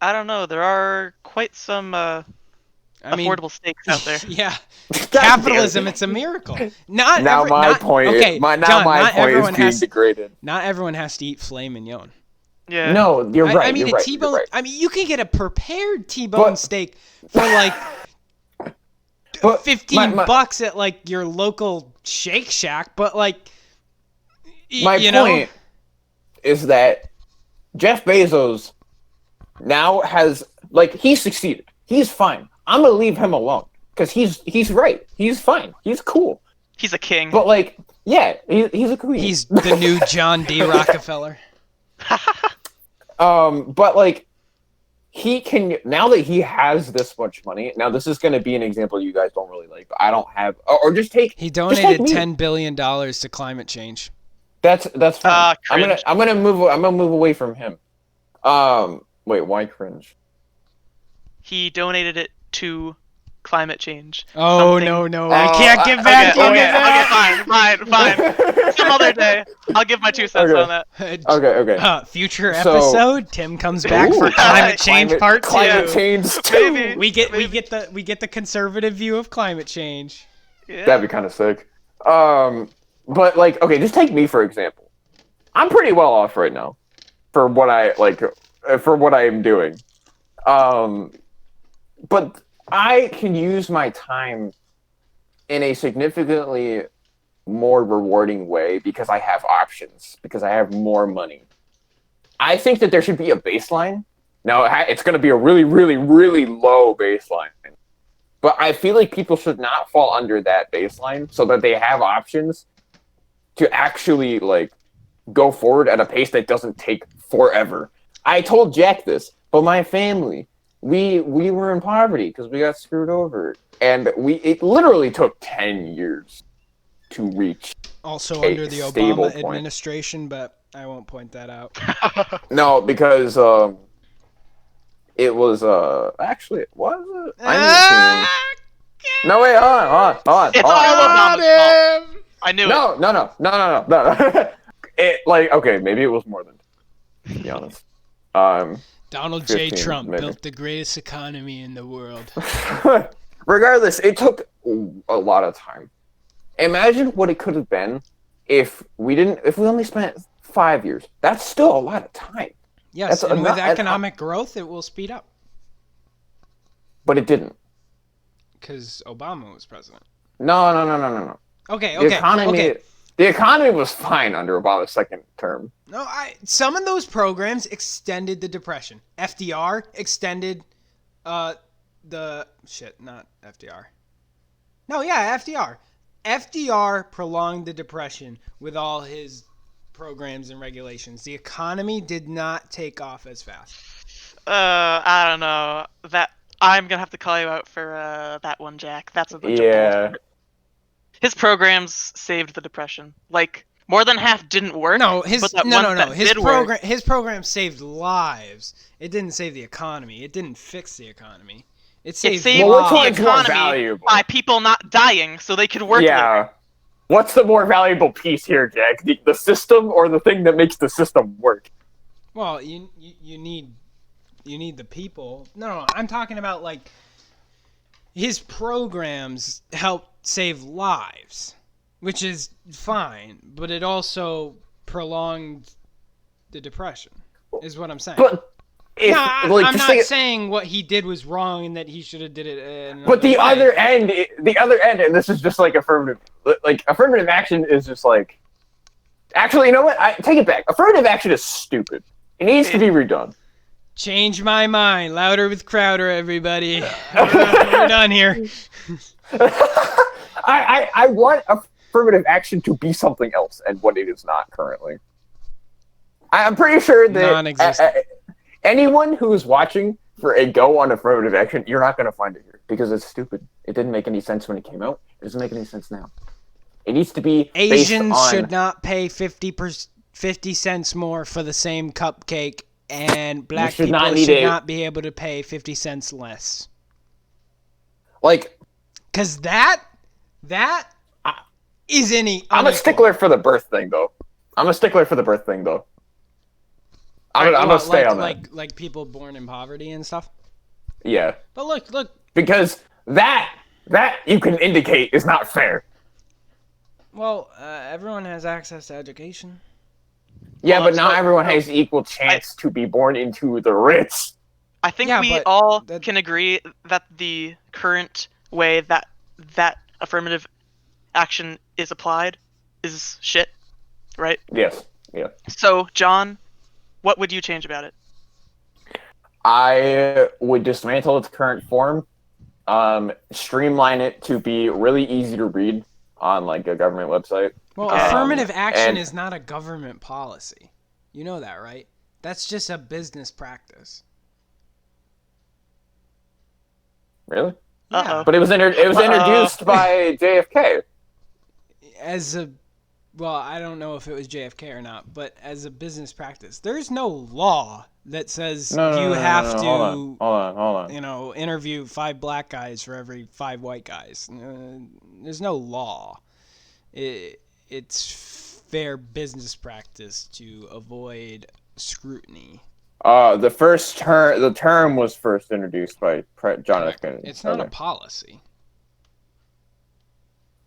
I don't know. There are quite some affordable steaks out there. Yeah. God Capitalism, damn it. it's a miracle. Now Not my point is being degraded. Not everyone has to eat filet mignon. Yeah. No, you're right. I mean, you're a right, T-bone. you're right. I mean, you can get a prepared T-bone steak for like But 15 my- bucks at like your local Shake Shack. But like, My you point is that Jeff Bezos now has he's succeeded. He's fine. I'm gonna leave him alone because he's right. He's fine. He's cool. He's a king. But he's a queen. He's the new John D. Rockefeller. But he can now that he has this much money. Now this is gonna be an example you guys don't really like. But I don't have, or just take. He just take donated me. $10 billion to climate change. That's fine. Cringe. I'm gonna move away from him. Wait, why cringe? He donated it to climate change. Oh, Something- no. We can't get back to Okay, fine. Some other day. I'll give my 2 cents Okay. on that. Okay. Future So- episode, Tim comes back for Ooh. climate change part 2. Climate change too. Maybe. We get the conservative view of climate change. Yeah. That'd be kind of sick. But okay, just take me for example. I'm pretty well off right now for what I am doing. But I can use my time in a significantly more rewarding way because I have options, because I have more money. I think that there should be a baseline. Now, it's going to be a really, really, really low baseline. But I feel like people should not fall under that baseline so that they have options to actually like go forward at a pace that doesn't take forever. I told Jack this, but my family, we were in poverty because we got screwed over, and it literally took 10 years to reach Also a under the stable Obama point. administration, but I won't point that out. No, because it was actually it was I'm no wait, hold on. It's all Obama's fault. I knew it. No. It like okay, maybe it was more than to be honest. Donald J. 15, Trump maybe. built the greatest economy in the world. Regardless, it took a lot of time. Imagine what it could have been if we only spent 5 years. That's still a lot of time. Yes, That's and with not- economic growth, it will speed up But it didn't. because Obama was president. No. Okay. The economy was fine under Obama's second term. No, some of those programs extended the Depression. FDR extended not FDR. No, yeah, FDR. FDR prolonged the Depression with all his programs and regulations. The economy did not take off as fast. I don't know. That I'm gonna have to call you out for that one, Jack. That's a bunch of Yeah. bullshit. His programs saved the Depression. Like more than half didn't work. No, but that ones that His did work- program his program saved lives. It didn't save the economy. It didn't fix the economy. It It saved saved Well, which the one's more economy valuable? by people not dying, so they could work. Yeah. What's the more valuable piece here, Jack? The system or the thing that makes the system work? Well, you need the people. No, I'm talking about like his programs helped save lives, which is fine, but it also prolonged the Depression, is what I'm saying. But if, no, like, I'm just not think- saying what he did was wrong and that he should have did it. But the another way. other end, and this is just like affirmative action is just like. Actually, you know what? I take it back. Affirmative action is stupid. It needs to be redone. Change my mind. Louder with Crowder, everybody. We're done here. I want affirmative action to be something else, and what it is not currently. I'm pretty sure that Non-existent. anyone who is watching for a go on affirmative action, you're not going to find it here because it's stupid. It didn't make any sense when it came out. It doesn't make any sense now. It needs to be Asians based on, should not pay 50 cents more for the same cupcake, and black should people not need should a- not be able to pay 50 cents less. like. Because that is any. I'm a unequal. stickler for the birth thing, though. I'm gonna stay on that. Like people born in poverty and stuff. Yeah, But look. because that you can indicate is not fair. Well, everyone has access to education. Yeah, Well, but not so- everyone has equal chance to be born into the Ritz. I think Yeah, we but all that- can agree that the current way that affirmative action is applied is shit, right? Yes. Yeah. So, John, what would you change about it? I would dismantle its current form, streamline it to be really easy to read on like a government website. Well, Okay. affirmative action and- is not a government policy. You know that, right? That's just a business practice. Really? Uh-oh. But it was introduced by JFK. Well, I don't know if it was JFK or not, but as a business practice, there's no law that says you have to, Hold on. interview 5 black guys for every 5 white guys. There's no law. It's fair business practice to avoid scrutiny. The term was first introduced by John F. Kennedy. It's not a Okay. policy.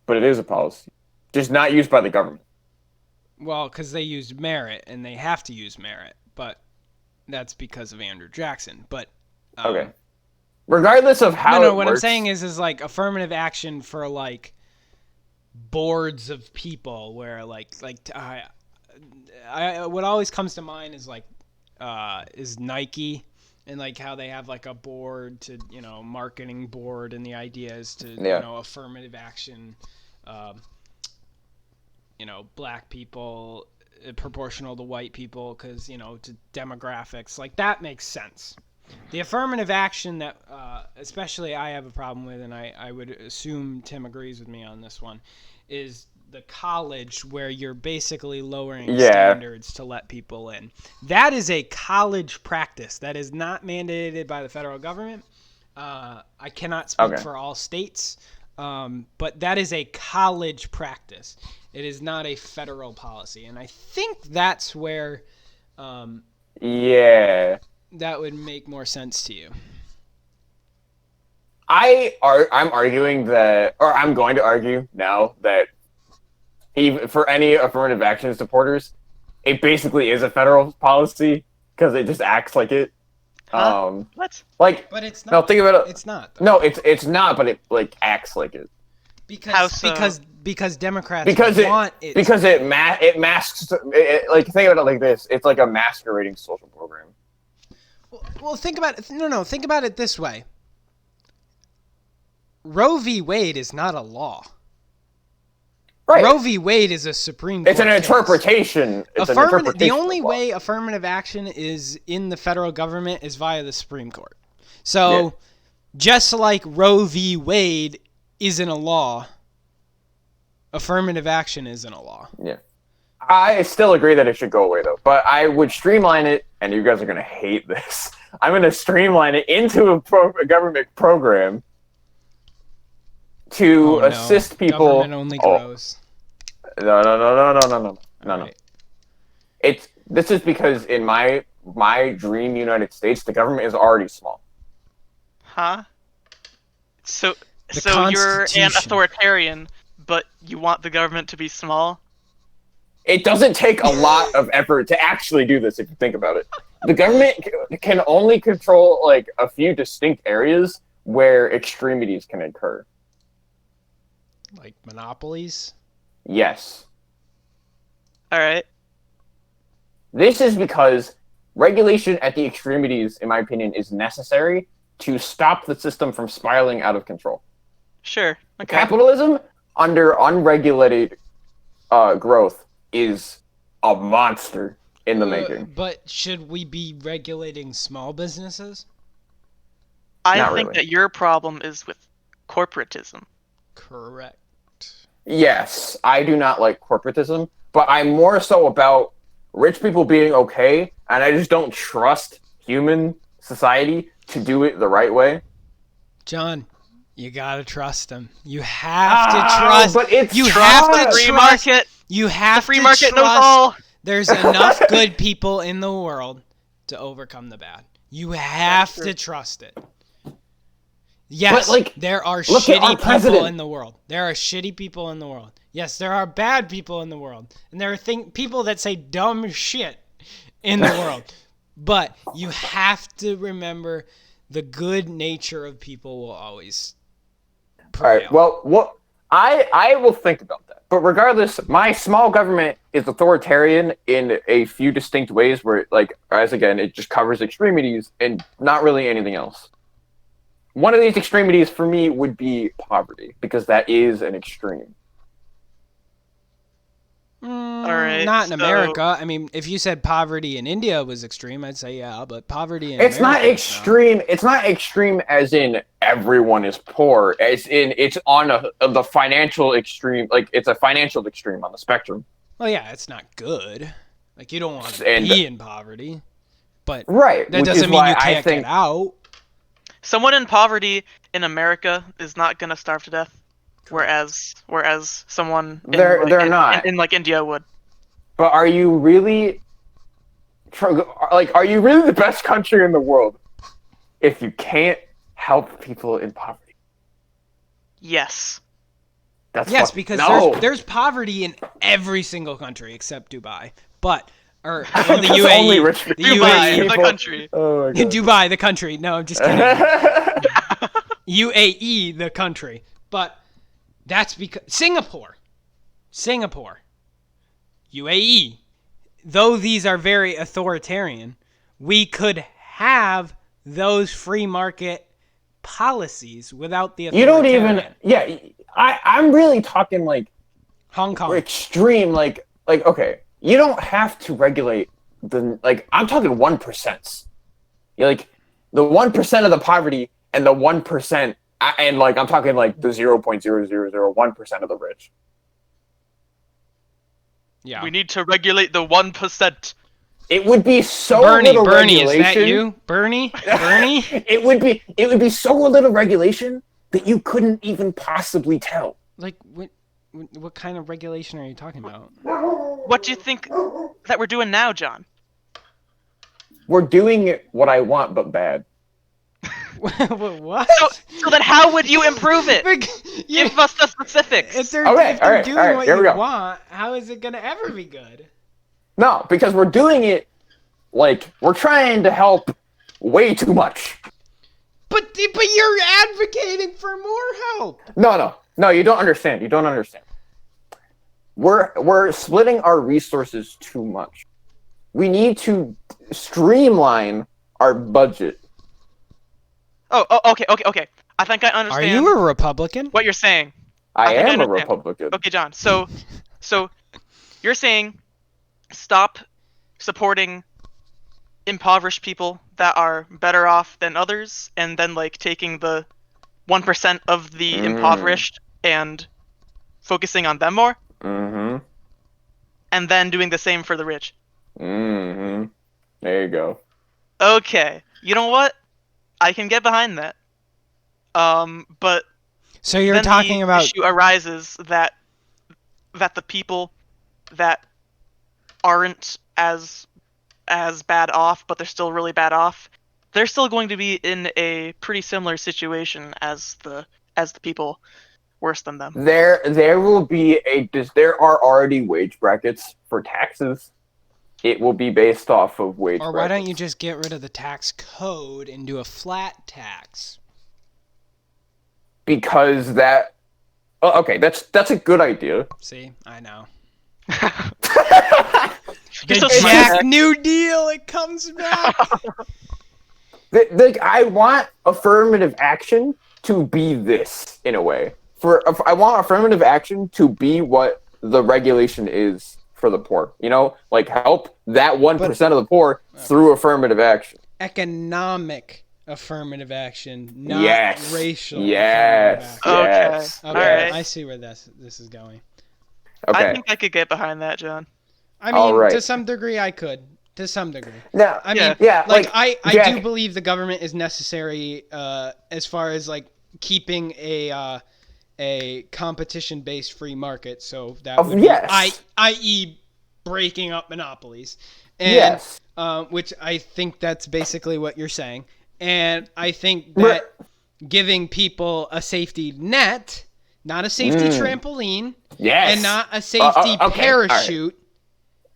But it is a policy, just not used by the government. Well, because they used merit, and they have to use merit, but that's because of Andrew Jackson. But Okay. Regardless of how no, it what I'm works, saying is like affirmative action for like boards of people, where what always comes to mind is like is Nike. And like how they have like a board to marketing board, and the idea is to Yeah. affirmative action black people proportional to white people because, to demographics. Like, that makes sense. The affirmative action that especially I have a problem with, and I would assume Tim agrees with me on this one, is the college where you're basically lowering standards to let people in. That is a college practice. That is not mandated by the federal government. I cannot speak for all states, but that is a college practice. It is not a federal policy. And I think that's where Yeah. that would make more sense to you. I'm arguing that, or I'm going to argue now that even for any affirmative action supporters, it basically is a federal policy because it just acts like it. Huh? What? Like, but it's not. No, think about it. It's not. Though. No, it's not, but it like acts like it. Because Democrats want it. Because it masks. Like, think about it like this: it's like a masquerading social program. Well, think about it. No. Think about it this way. Roe v. Wade is not a law. Right. Roe v. Wade is a Supreme Court It's an interpretation. The only way affirmative action is in the federal government is via the Supreme Court. So, just like Roe v. Wade isn't a law, affirmative action isn't a law. Yeah. I still agree that it should go away, though. But I would streamline it, and you guys are going to hate this. I'm going to streamline it into a government program to assist people. Government only grows. No. Right. This is because in my dream United States, the government is already small. Huh? So you're an authoritarian, but you want the government to be small? It doesn't take a lot of effort to actually do this if you think about it. The government can only control like a few distinct areas where extremities can occur. Like monopolies? Yes. All right. This is because regulation at the extremities, in my opinion, is necessary to stop the system from spiraling out of control. Sure. Okay. Capitalism under unregulated growth is a monster in the making. But should we be regulating small businesses? I think that your problem is with corporatism. Correct. Yes, I do not like corporatism, but I'm more so about rich people being okay, and I just don't trust human society to do it the right way. John, you gotta trust them. You have to trust. But it's you trust. have to The free trust. market. You have The free to market knows trust. all. There's enough good people in the world to overcome the bad. You have to trust it. Yes, but, there are look at our shitty president. people in the world. There are shitty people in the world. Yes, there are bad people in the world. And there are people that say dumb shit in the world. But you have to remember the good nature of people will always prevail. All right, well, I will think about that. But regardless, my small government is authoritarian in a few distinct ways where, like, as again, it just covers extremities and not really anything else. One of these extremities for me would be poverty, because that is an extreme. All right, not in America. I mean, if you said poverty in India was extreme, I'd say yeah, but poverty in It's America not extreme. No. It's not extreme as in everyone is poor. It's on the financial extreme. Like, it's a financial extreme on the spectrum. Well, yeah, it's not good. Like, you don't want to be in poverty, but right. That doesn't mean you can't get out. Someone in poverty in America is not gonna starve to death, whereas someone they're not in like India would. But are you really the best country in the world if you can't help people in poverty? Yes. Because there's poverty in every single country except Dubai, or the UAE. Only rich people. Dubai, the country. Oh my God. Dubai, the country. No, I'm just kidding. UAE, the country. But that's because Singapore, UAE. Though these are very authoritarian, we could have those free market policies without the authoritarian. You don't even. Yeah, I'm really talking like Hong Kong. extreme, okay, you don't have to regulate I'm talking 1%. Like the 1% of the poverty and the 1%, and I'm talking like the 0.0001% of the rich. Yeah. We need to regulate the 1%. It would be so Bernie, little Bernie, is regulation. that you? Bernie? Bernie? It would be so little regulation that you couldn't even possibly tell. Like, what kind of regulation are you talking about? What do you think that we're doing now, John? We're doing what I want, but bad. What? So then how would you improve it? Yeah, Give us the specifics. if they're, Okay, if they're alright, doing alright, what here we you go. want, how is it going to ever be good? No, because we're doing it we're trying to help way too much. But you're advocating for more help. No, you don't understand. You don't understand. We're splitting our resources too much. We need to streamline our budget. Okay. I think I Are understand you a Republican? what you're saying. I think I am a understand. Republican. Okay, John. So you're saying stop supporting impoverished people that are better off than others, and then taking the 1% of the impoverished and focusing on them more, Mm-hmm. and then doing the same for the rich. Mm-hmm. There you go. Okay, you know what? I can get behind that. But So you're then talking the about issue arises that the people that aren't as bad off, but they're still really bad off, they're still going to be in a pretty similar situation as the people worse than them. There will be there are already wage brackets for taxes. It will be based off of wage or brackets. why don't you just get rid of the tax code and do a flat tax? Because that okay, that's a good idea. See, I know. You're The so smart. Jack New Deal, it comes back. I want affirmative action to be this in a way. I want affirmative action to be what the regulation is for the poor. Help that 1% of the poor through affirmative action. Economic affirmative action, not Yes. racial. Yes. affirmative action. Yes. Okay, Alright. I see where this is going. Okay. I think I could get behind that, John. I mean, All right. to some degree, I could. To some degree. Now, I mean, yeah, I Jack, do believe the government is necessary as far as keeping a competition-based free market. So that would yes. i.e. breaking up monopolies. And, Yes. which I think that's basically what you're saying. And I think that giving people a safety net, not a safety trampoline, Yes. and not a safety okay, parachute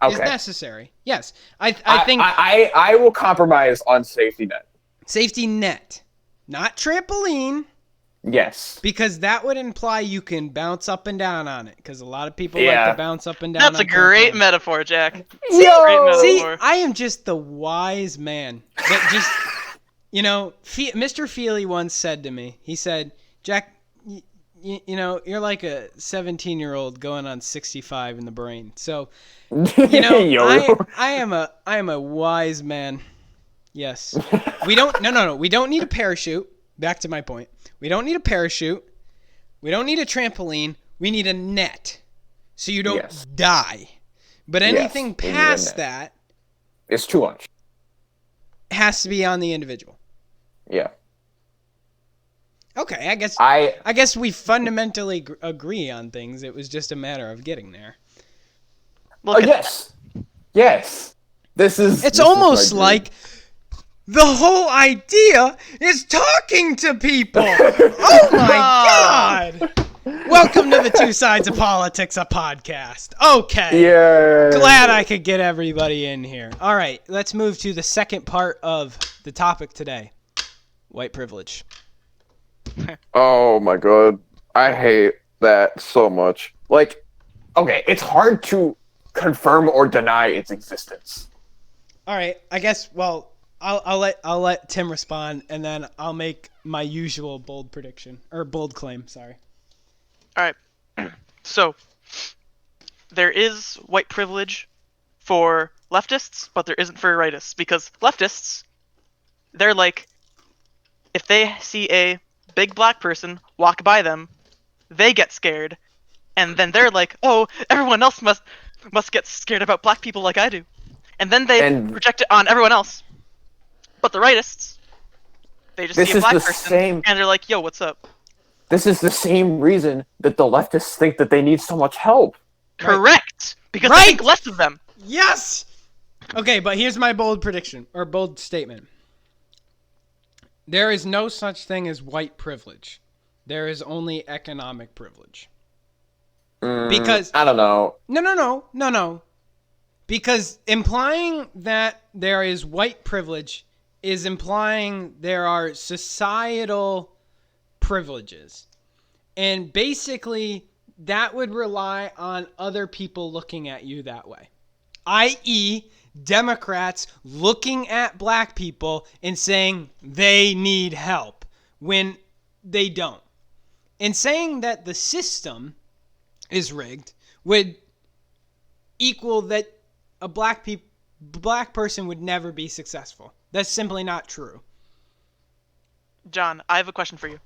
is Okay. necessary. Yes. I think I will compromise on safety net. safety net, not trampoline, Yes. because that would imply you can bounce up and down on it, because a lot of people Yeah. like to bounce up and down That's on a great trampolines. metaphor, Jack. Great Yo! See, metaphor. I am just the wise man that just, Mr. Feely once said to me, he said, Jack, you're like a 17-year-old going on 65 in the brain. So, Yo. I am a wise man. Yes. We don't need a parachute. Back to my point. We don't need a parachute. We don't need a trampoline. We need a net. So you don't Yes. die. But anything we need a past net. that It's too much. has to be on the individual. Yeah. Okay, I I guess we fundamentally agree on things. It was just a matter of getting there. Look at yes. Yes. It's It's almost like the whole idea is talking to people. Oh my God! Welcome to the Two Sides of Politics, a podcast. Okay. Yeah. Glad I could get everybody in here. All right, let's move to the second part of the topic today. White privilege. Oh my god. I hate that so much. Okay, it's hard to confirm or deny its existence. All right, I guess. Well, I'll let Tim respond, and then I'll make my usual bold prediction or bold claim. Sorry. All right. So, there is white privilege for leftists, but there isn't for rightists, because leftists, they're like, if they see a big black person walk by them, they get scared, and then they're like, oh, everyone else must get scared about black people like I do, and then they And project it on everyone else. But the rightists, they just see this a is the black person same. and they're like, yo, what's up? This is the same reason that the leftists think that they need so much help. Correct, because Right! they think less of them. Yes. Okay, but here's my bold prediction or bold statement. There is no such thing as white privilege. There is only economic privilege. Because I don't know. No. Because implying that there is white privilege is implying there are societal privileges. And basically, that would rely on other people looking at you that way. I.e., Democrats looking at black people and saying they need help when they don't. And saying that the system is rigged would equal that a black person would never be successful. That's simply not true. John, I have a question for you.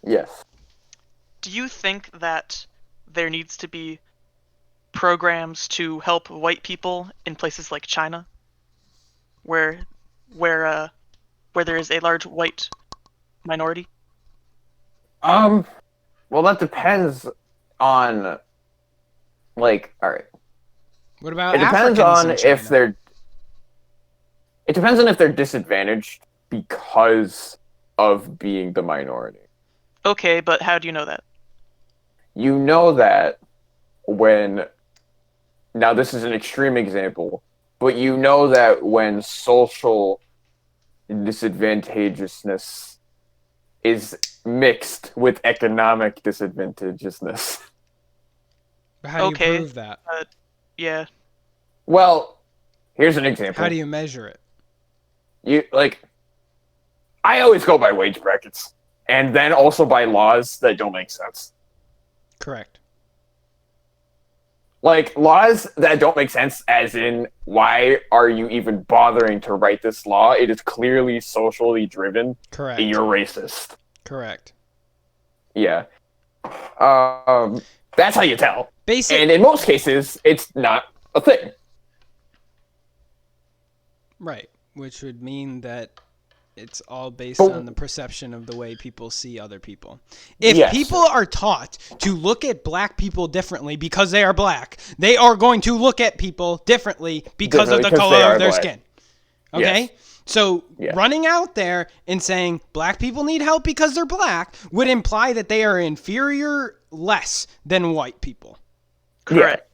Yes. Do you think that there needs to be programs to help white people in places like China, where there is a large white minority? Well, that depends on, like, all right. What about It depends Africans on in China? if they're. It depends on if they're disadvantaged because of being the minority. Okay, but how do you know that? You know that when. Now, this is an extreme example, but you know that when social disadvantageousness is mixed with economic disadvantageousness. How do Okay. you prove that? Yeah. Well, here's an example. How do you measure it? I always go by wage brackets, and then also by laws that don't make sense. Correct. Like, laws that don't make sense, as in, why are you even bothering to write this law? It is clearly socially driven. Correct. And you're racist. Correct. Yeah. That's how you tell. And in most cases, it's not a thing. Right. Which would mean that it's all based on the perception of the way people see other people. If people are taught to look at black people differently because they are black, they are going to look at people differently because of the color of their skin. Okay? Yes. So running out there and saying black people need help because they're black would imply that they are inferior less than white people. Correct.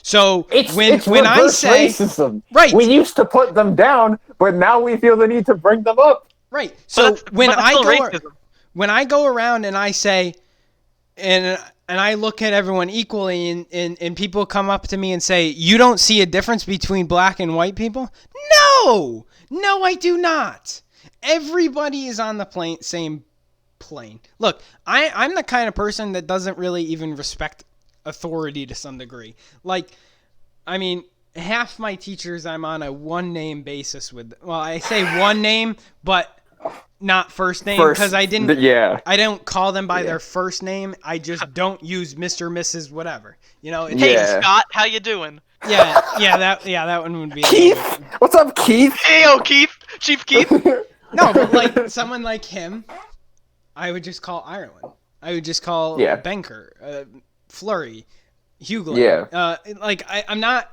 So it's when I say racism. Right. We used to put them down, but now we feel the need to bring them up. Right. So when racism. I go around and I say and I look at everyone equally and people come up to me and say, "You don't see a difference between black and white people?" No. No, I do not. Everybody is on the same plane. Look, I'm the kind of person that doesn't really even respect authority to some degree. Like, I mean, half my teachers I'm on a one-name basis with. Well, I say one name, but not first name because I don't call them by their first name. I just don't use Mr., Mrs., whatever. You know. Hey, Scott, how you doing? That one would be Keith. What's up, Keith? Hey, Keith, Chief Keith. No, but like someone like him, I would just call Ireland. I would just call Benker, Flurry, Hughlin. Yeah. I'm not.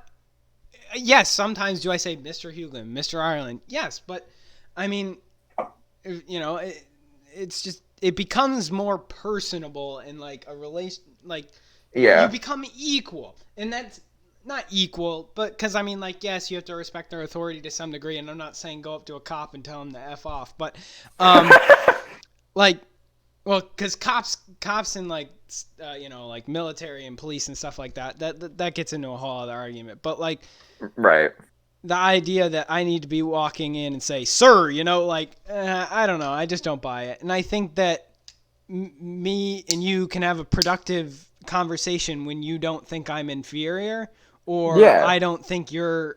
Yes, sometimes do I say Mr. Hughlin, Mr. Ireland? Yes, but I mean, you know, it's just it becomes more personable in like a relation. Like, you become equal, and that's not equal, but because I mean, like, yes, you have to respect their authority to some degree, and I'm not saying go up to a cop and tell him to F off, but like. Well, because cops in like like military and police and stuff like that gets into a whole other argument. But like, right, the idea that I need to be walking in and say, "Sir," I don't know, I just don't buy it. And I think that me and you can have a productive conversation when you don't think I'm inferior, or Yeah. I don't think you're,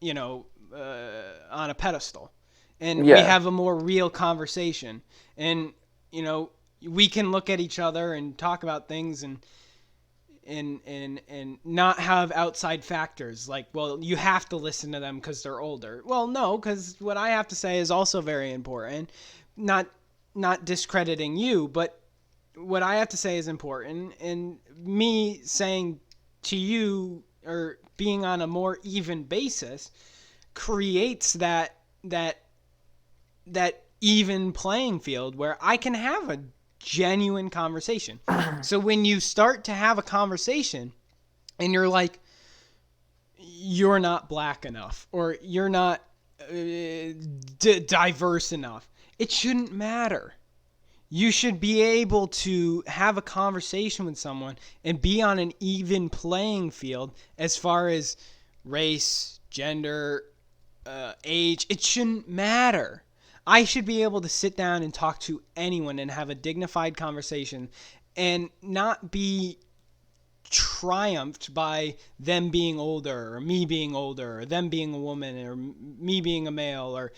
you know, on a pedestal, and we Yeah. have a more real conversation, and you know, we can look at each other and talk about things and not have outside factors like, well, you have to listen to them because they're older. Well, no, because what I have to say is also very important. Not discrediting you, but what I have to say is important, and me saying to you or being on a more even basis creates that even playing field where I can have a genuine conversation. So when you start to have a conversation and you're like, you're not black enough, or you're not diverse enough, it shouldn't matter. You should be able to have a conversation with someone and be on an even playing field as far as race, gender, age. It shouldn't matter. I should be able to sit down and talk to anyone and have a dignified conversation and not be triumphed by them being older or me being older or them being a woman or me being a male, or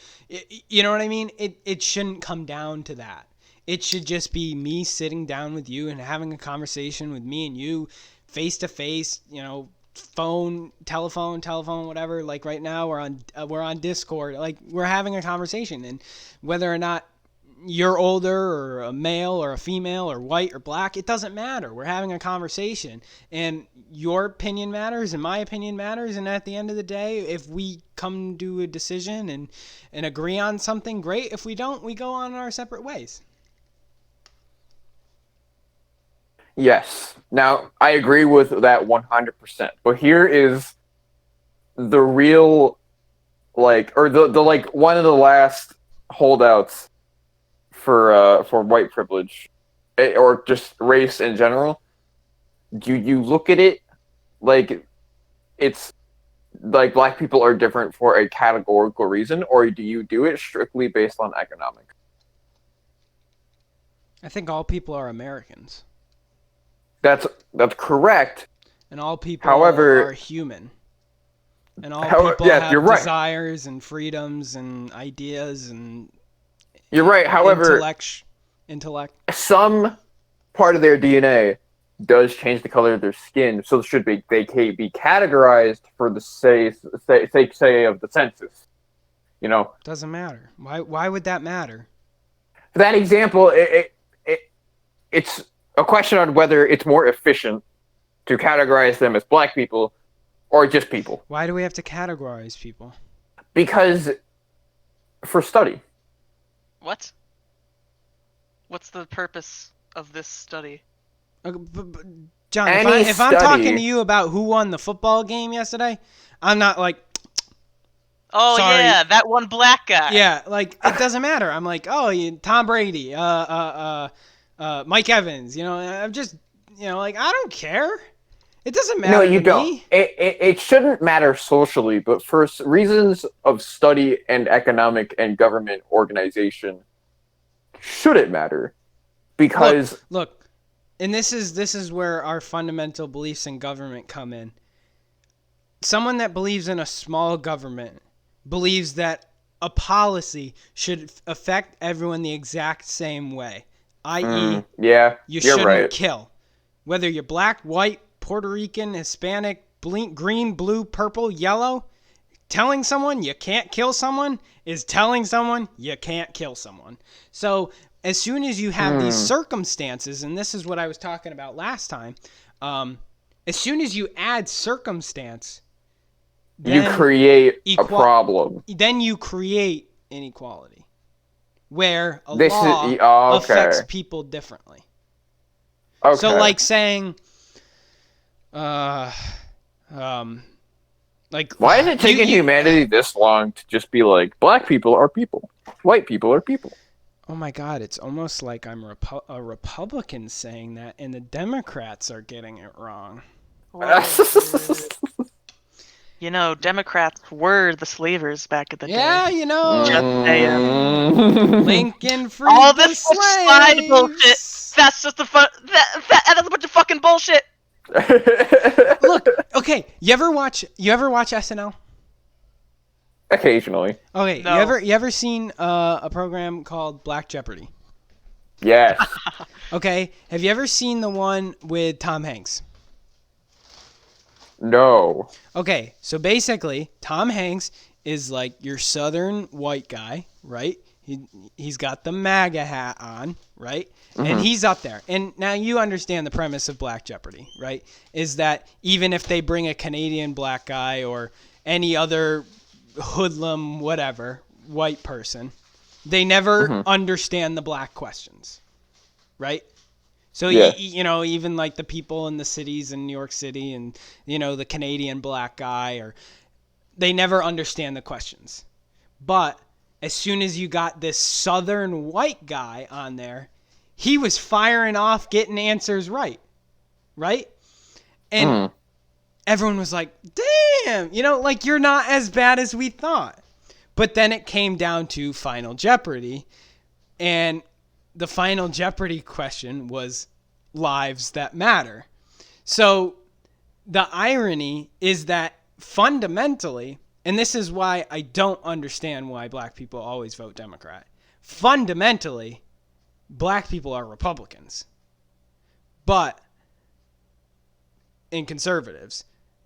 you know what I mean? It shouldn't come down to that. It should just be me sitting down with you and having a conversation with me and you face to face, you know, telephone, whatever. Like right now we're on Discord, like we're having a conversation, and whether or not you're older or a male or a female or white or black, it doesn't matter. We're having a conversation, and your opinion matters and my opinion matters, and at the end of the day, if we come to a decision and agree on something, great. If we don't, we go on our separate ways. Yes. Now, I agree with that 100%. But here is the real, like, or the like one of the last holdouts for white privilege, or just race in general. Do you look at it like it's like black people are different for a categorical reason, or do you do it strictly based on economics? I think all people are Americans, That's correct. and all people However, are human, and all people yes, have you're right. desires and freedoms and ideas and You're right. However, intellect. some part of their DNA does change the color of their skin, so they can be categorized for the sake of the census. You know, Doesn't matter. Why would that matter? for that example, it's a question on whether it's more efficient to categorize them as black people or just people. Why do we have to categorize people? Because for study. What? What's the purpose of this study? John, Any if I'm study- talking to you about who won the football game yesterday, I'm not like, Oh sorry. yeah, that one black guy. yeah, like it doesn't matter. I'm like, oh, Tom Brady, Mike Evans. You know, I'm just, you know, like I don't care. It doesn't matter. No, you to don't. me. It shouldn't matter socially, but for reasons of study and economic and government organization, should it matter? Because Look, and this is where our fundamental beliefs in government come in. Someone that believes in a small government believes that a policy should affect everyone the exact same way, i.e., yeah, you you're shouldn't right. kill. Whether you're black, white, Puerto Rican, Hispanic, green, blue, purple, yellow, telling someone you can't kill someone is telling someone you can't kill someone. So as soon as you have these circumstances, and this is what I was talking about last time, as soon as you add circumstance, You create a problem. then you create inequality where a This law is okay. affects people differently. Okay. So like saying, like why is it taking humanity this long to just be like, black people are people, white people are people? Oh my God, it's almost like I'm a Republican saying that, and the Democrats are getting it wrong. You know, Democrats were the slavers back in the Yeah, day. you know, Just saying. Lincoln freed All the this such side bullshit. slaves. That's just a that's a bunch of fucking bullshit. Look, okay, you ever watch SNL? Occasionally. Okay, No. you ever seen a program called Black Jeopardy? Yes. Okay, have you ever seen the one with Tom Hanks? No. Okay, so basically, Tom Hanks is like your southern white guy, right? He's got the MAGA hat on, right? And he's up there. And now you understand the premise of Black Jeopardy, right? Is that even if they bring a Canadian black guy or any other hoodlum, whatever, white person, they never understand the black questions, right? So Yeah. you know, even like the people in the cities in New York City and you know the Canadian black guy, or they never understand the questions. But as soon as you got this southern white guy on there, he was firing off, getting answers right, right? And everyone was like, "Damn, you know, like you're not as bad as we thought." But then it came down to Final Jeopardy, and the Final Jeopardy question was lives that matter. So the irony is that fundamentally, and this is why I don't understand why black people always vote Democrat. Fundamentally, black people are Republicans, but in conservatives.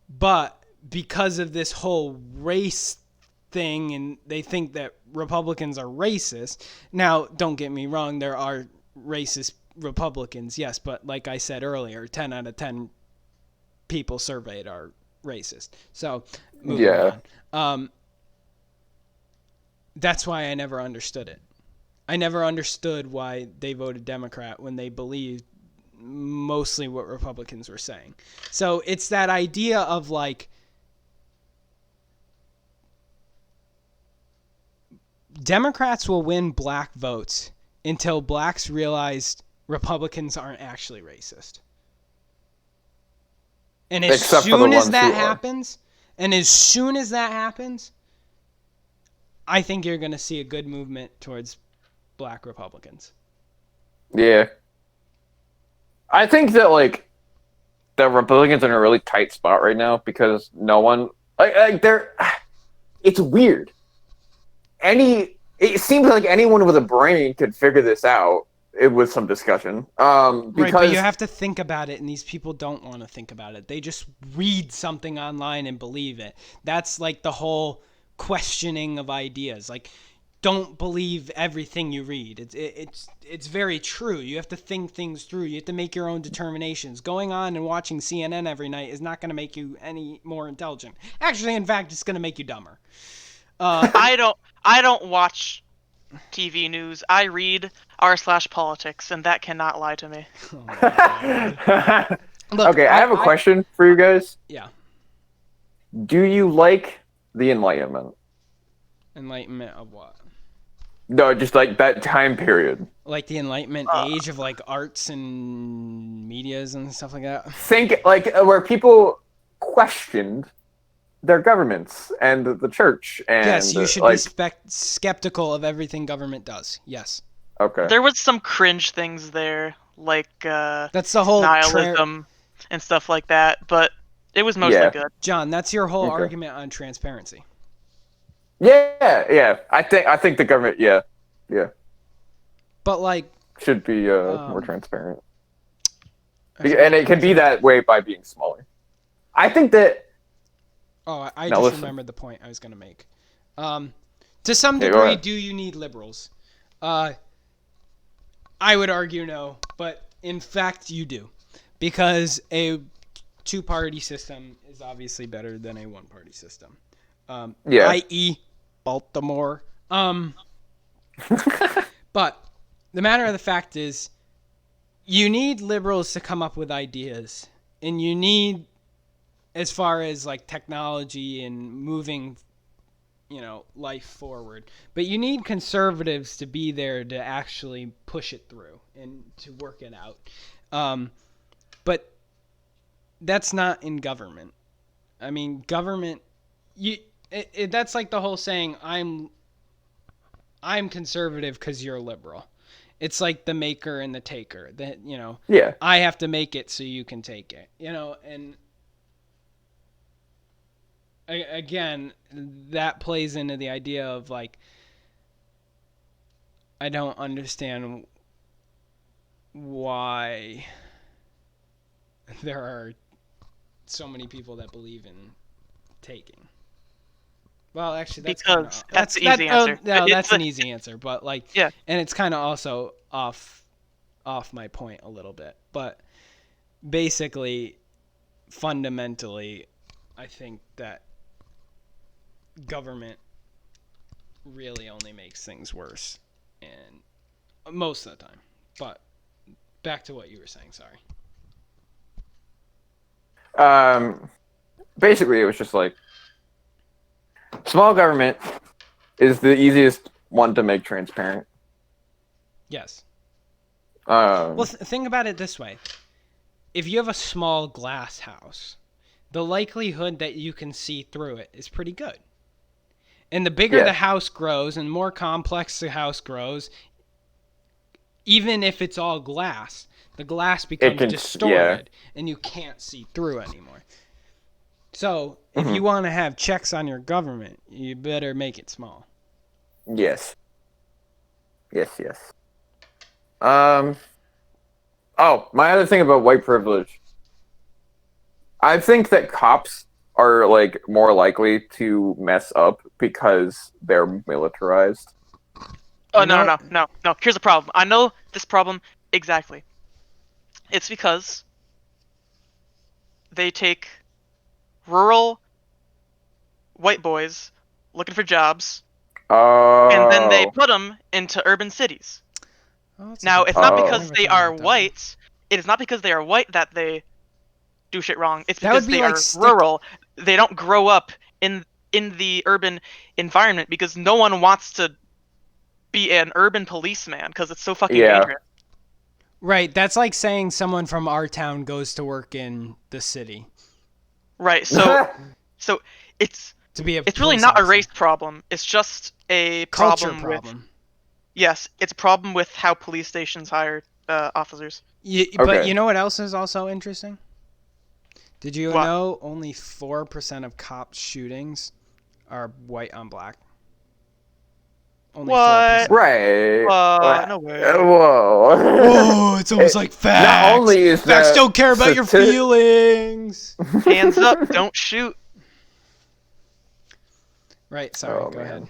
But because of this whole race thing, and they think that Republicans are racist. Now, don't get me wrong, there are racist Republicans, yes, but like I said earlier, 10 out of 10 people surveyed are racist. So, moving on. That's why I never understood it. I never understood why they voted Democrat when they believed mostly what Republicans were saying. So, it's that idea of like, Democrats will win black votes until blacks realize Republicans aren't actually racist. And as Except for the soon as ones that who are. happens, I think you're going to see a good movement towards black Republicans. Yeah. I think that like the Republicans are in a really tight spot right now because no one like they're. It's weird. It seems like anyone with a brain could figure this out. It was some discussion. Because Right, but you have to think about it, and these people don't want to think about it. They just read something online and believe it. That's like the whole questioning of ideas. Like, don't believe everything you read. It's very true. You have to think things through. You have to make your own determinations. Going on and watching CNN every night is not going to make you any more intelligent. Actually, in fact, it's going to make you dumber. I don't watch TV news. I read r/politics, and that cannot lie to me. Look, okay, I have a question for you guys. Yeah. Do you like the Enlightenment? Enlightenment of what? No, just like that time period. Like the Enlightenment age of like arts and medias and stuff like that? Think like where people questioned their governments and the church and yes, you should like, be skeptical of everything government does. Yes. Okay. There was some cringe things there, like that's the whole nihilism and stuff like that, but it was mostly good. John, that's your whole argument on transparency. Yeah. I think the government, yeah. But like should be more transparent, and it can be that way by being smaller. I think that. Oh, I just remembered the point I was going to make. To some degree, do you need liberals? I would argue no, but in fact you do. Because a two-party system is obviously better than a one-party system. I.e. Baltimore. But the matter of the fact is, you need liberals to come up with ideas. And you need, as far as like technology and moving, life forward. But you need conservatives to be there to actually push it through and to work it out. But that's not in government. I mean, government, that's like the whole saying, I'm conservative because you're liberal. It's like the maker and the taker. That Yeah. I have to make it so you can take it. And again, that plays into the idea of like, I don't understand why there are so many people that believe in taking. Well, actually, that's kind Because of that's the easy answer. no, It's that's an easy answer, but like, yeah. and it's kind of also off my point a little bit, but basically, fundamentally, I think that government really only makes things worse, and most of the time. But back to what you were saying. Sorry. Basically, it was just like small government is the easiest one to make transparent. Yes. Um, Well, think about it this way. If you have a small glass house, the likelihood that you can see through it is pretty good. And the bigger Yeah. the house grows and more complex the house grows, even if it's all glass, the glass becomes distorted and you can't see through anymore. So, if you want to have checks on your government, you better make it small. Yes. Yes. Oh, my other thing about white privilege. I think that cops are like more likely to mess up because they're militarized. Oh, You know- no. Here's the problem. I know this problem exactly. It's because they take rural white boys looking for jobs, and then they Oh. put them into urban cities. Oh, that's a Now, good it's not point. I because never they thought are about that. white. It is not because they are white that they do shit wrong. It's That would because be they like are rural. They don't grow up in the urban environment because no one wants to be an urban policeman because it's so fucking Yeah. dangerous. Right, that's like saying someone from our town goes to work in the city Right. So it's to be a it's really police not a officer. race problem. It's just a Culture problem with problem. yes, it's a problem with how police stations hire officers. But Okay. you know what else is also interesting? Did you What? know only 4% of cop shootings are white on black? Only What? 4%. Right. No way. Whoa. Whoa, it's almost like facts. Not only is Facts that don't care about your feelings. Hands up, don't shoot. Right, sorry, Oh, go man.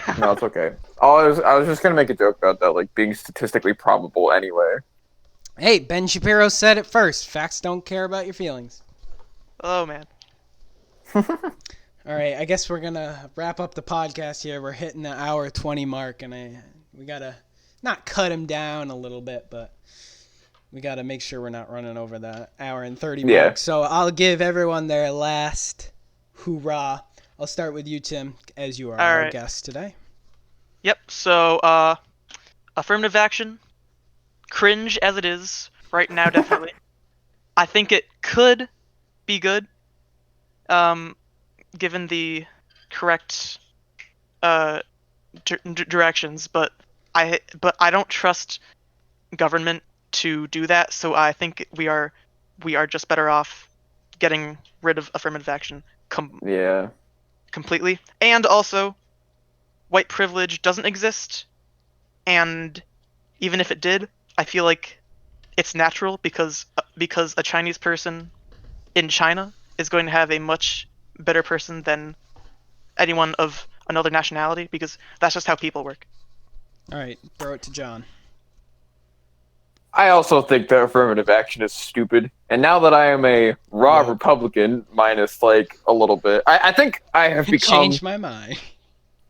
ahead. No, it's okay. I was just gonna make a joke about that, like being statistically probable anyway. Hey, Ben Shapiro said it first. Facts don't care about your feelings. Oh man. All right, I guess we're gonna wrap up the podcast here. We're hitting the hour 20 mark, and we gotta not cut him down a little bit, but we gotta make sure we're not running over the hour and 30 Yeah. mark. So I'll give everyone their last hoorah. I'll start with you, Tim, as you are All our right. guest today. Yep. So affirmative action, cringe as it is right now, definitely. I think it could be good, given the correct directions, but I don't trust government to do that. So I think we are just better off getting rid of affirmative action Yeah. completely. And also, white privilege doesn't exist, and even if it did, I feel like it's natural because a Chinese person in China is going to have a much better person than anyone of another nationality because that's just how people work. All right, throw it to John. I also think that affirmative action is stupid. And now that I am a raw Woke. Republican, minus like a little bit, I think I have become. Changed my mind.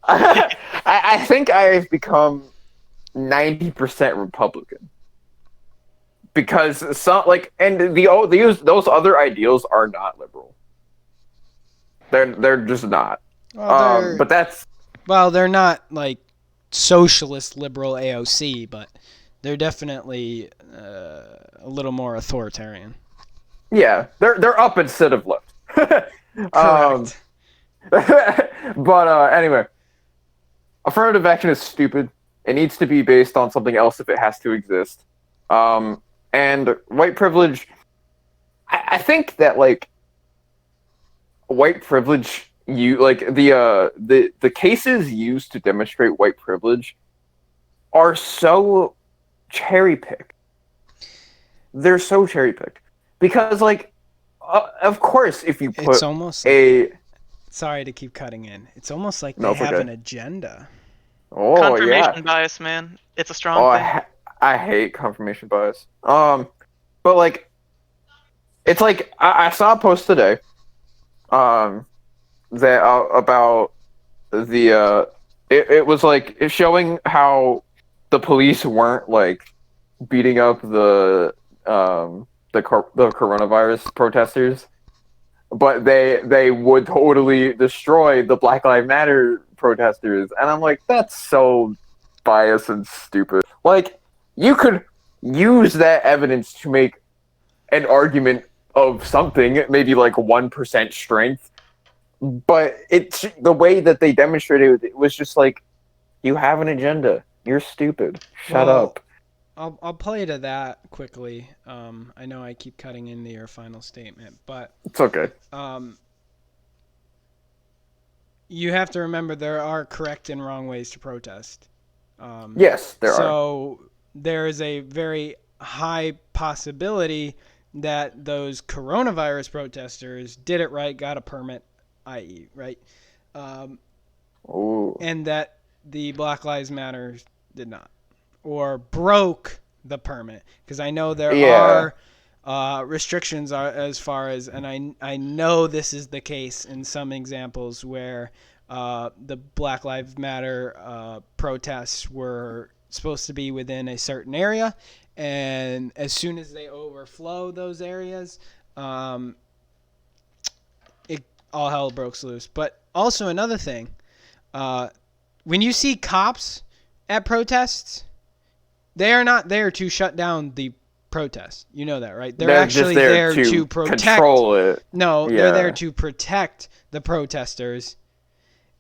I think I have become 90% Republican. Because some and those other ideals are not liberal. They're just not. But that's They're not like socialist liberal AOC, but they're definitely a little more authoritarian. yeah, they're up instead of left. Correct. But anyway, affirmative action is stupid. It needs to be based on something else if it has to exist. And white privilege, I think that like white privilege, you like the cases used to demonstrate white privilege are so cherry picked. They're so cherry picked because like of course if you It's put almost like, a sorry to keep cutting in. It's almost like no, they it's have okay. an agenda. Oh yeah. Confirmation bias, man. It's a Oh, strong thing. I hate confirmation bias. But like it's like I saw a post today, um, that about the it was like it's showing how the police weren't like beating up the coronavirus protesters, but they would totally destroy the Black Lives Matter protesters, and I'm like, that's so biased and stupid. Like, you could use that evidence to make an argument of something, maybe like 1% strength, but it's the way that they demonstrated it was just like, you have an agenda. You're stupid. Shut Well, up. I'll play to that quickly. I know I keep cutting into your final statement, but It's okay. um, you have to remember there are correct and wrong ways to protest. Yes, there are. So there is a very high possibility that those coronavirus protesters did it right, got a permit, i.e., right, um, Ooh. and that the Black Lives Matter did not, or broke the permit, because I know there Yeah. are restrictions as far as, and I know this is the case in some examples where the Black Lives Matter protests were supposed to be within a certain area, and as soon as they overflow those areas, it all hell breaks loose. But also another thing, when you see cops at protests, they are not there to shut down the protest. You know that, right? They're They're just actually there there to protect. control it. No, they're there Yeah. to protect the protesters.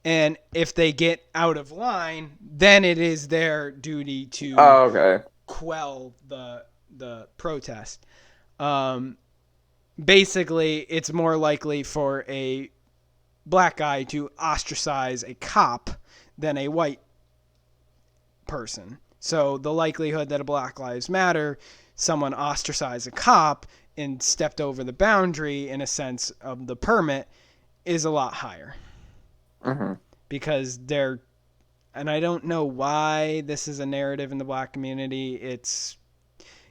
And if they get out of line, then it is their duty to Oh, okay. quell the protest. Basically, it's more likely for a black guy to ostracize a cop than a white person. So the likelihood that a Black Lives Matter, someone ostracized a cop and stepped over the boundary in a sense of the permit is a lot higher. Mm-hmm. Because they're, and I don't know why this is a narrative in the black community. It's,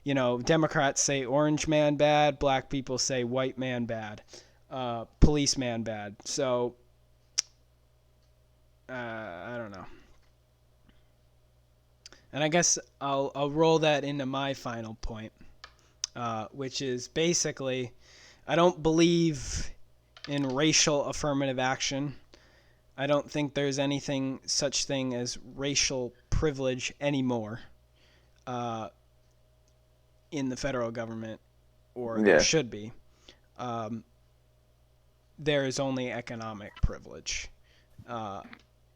Democrats say orange man bad, black people say white man bad, policeman bad. So, I don't know. And I guess I'll roll that into my final point, which is basically, I don't believe in racial affirmative action. I don't think there's anything such thing as racial privilege anymore in the federal government, or there Yeah. should be. There is only economic privilege.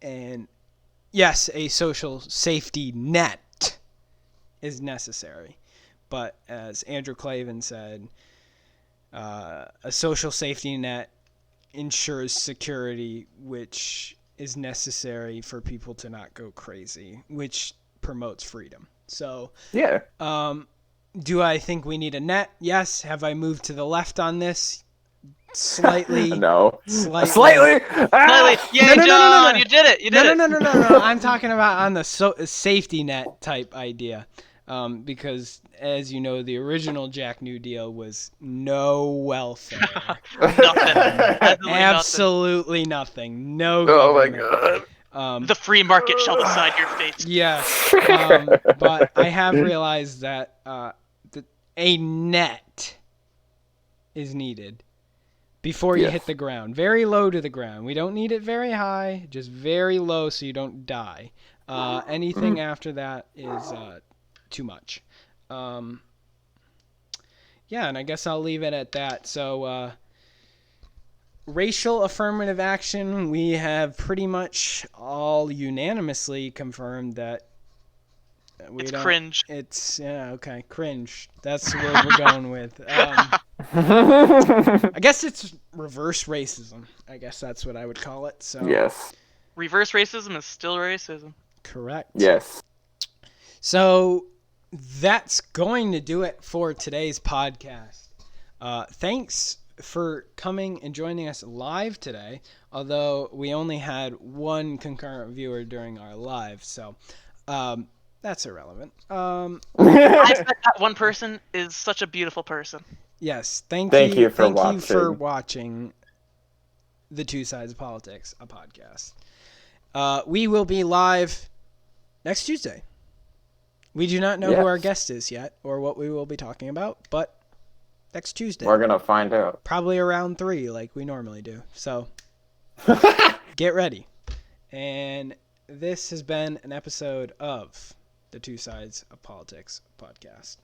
And yes, a social safety net is necessary. But as Andrew Clavin said, a social safety net ensures security, which is necessary for people to not go crazy, which promotes freedom. So, Yeah. do I think we need a net? Yes. Have I moved to the left on this? Slightly. No. Slightly. Slightly. Slightly. Ah! Yay, John! You did it! You did it! No. I'm talking about on the safety net type idea. Because, as you know, the original Jack New Deal was no welfare. Nothing. Absolutely nothing. No Oh my government. god. The free market shall decide your fate. Yes. But I have realized that a net is needed before you Yes. hit the ground. Very low to the ground. We don't need it very high, just very low so you don't die. Anything after that is too much. Yeah, and I guess I'll leave it at that. So, racial affirmative action, we have pretty much all unanimously confirmed that It's cringe. It's okay, cringe. That's what we're going with. I guess it's reverse racism. I guess that's what I would call it. So Yes. Reverse racism is still racism. correct. Yes. So that's going to do it for today's podcast. Thanks for coming and joining us live today, although we only had one concurrent viewer during our live, so that's irrelevant. I bet that one person is such a beautiful person. Yes, thank Thank you you for Thank you for watching. watching The Two Sides of Politics, a podcast. We will be live next Tuesday. We do not know who our Yes. guest is yet or what we will be talking about, but next Tuesday. We're gonna find out. Probably around 3 like we normally do. So get ready. And this has been an episode of the Two Sides of Politics podcast.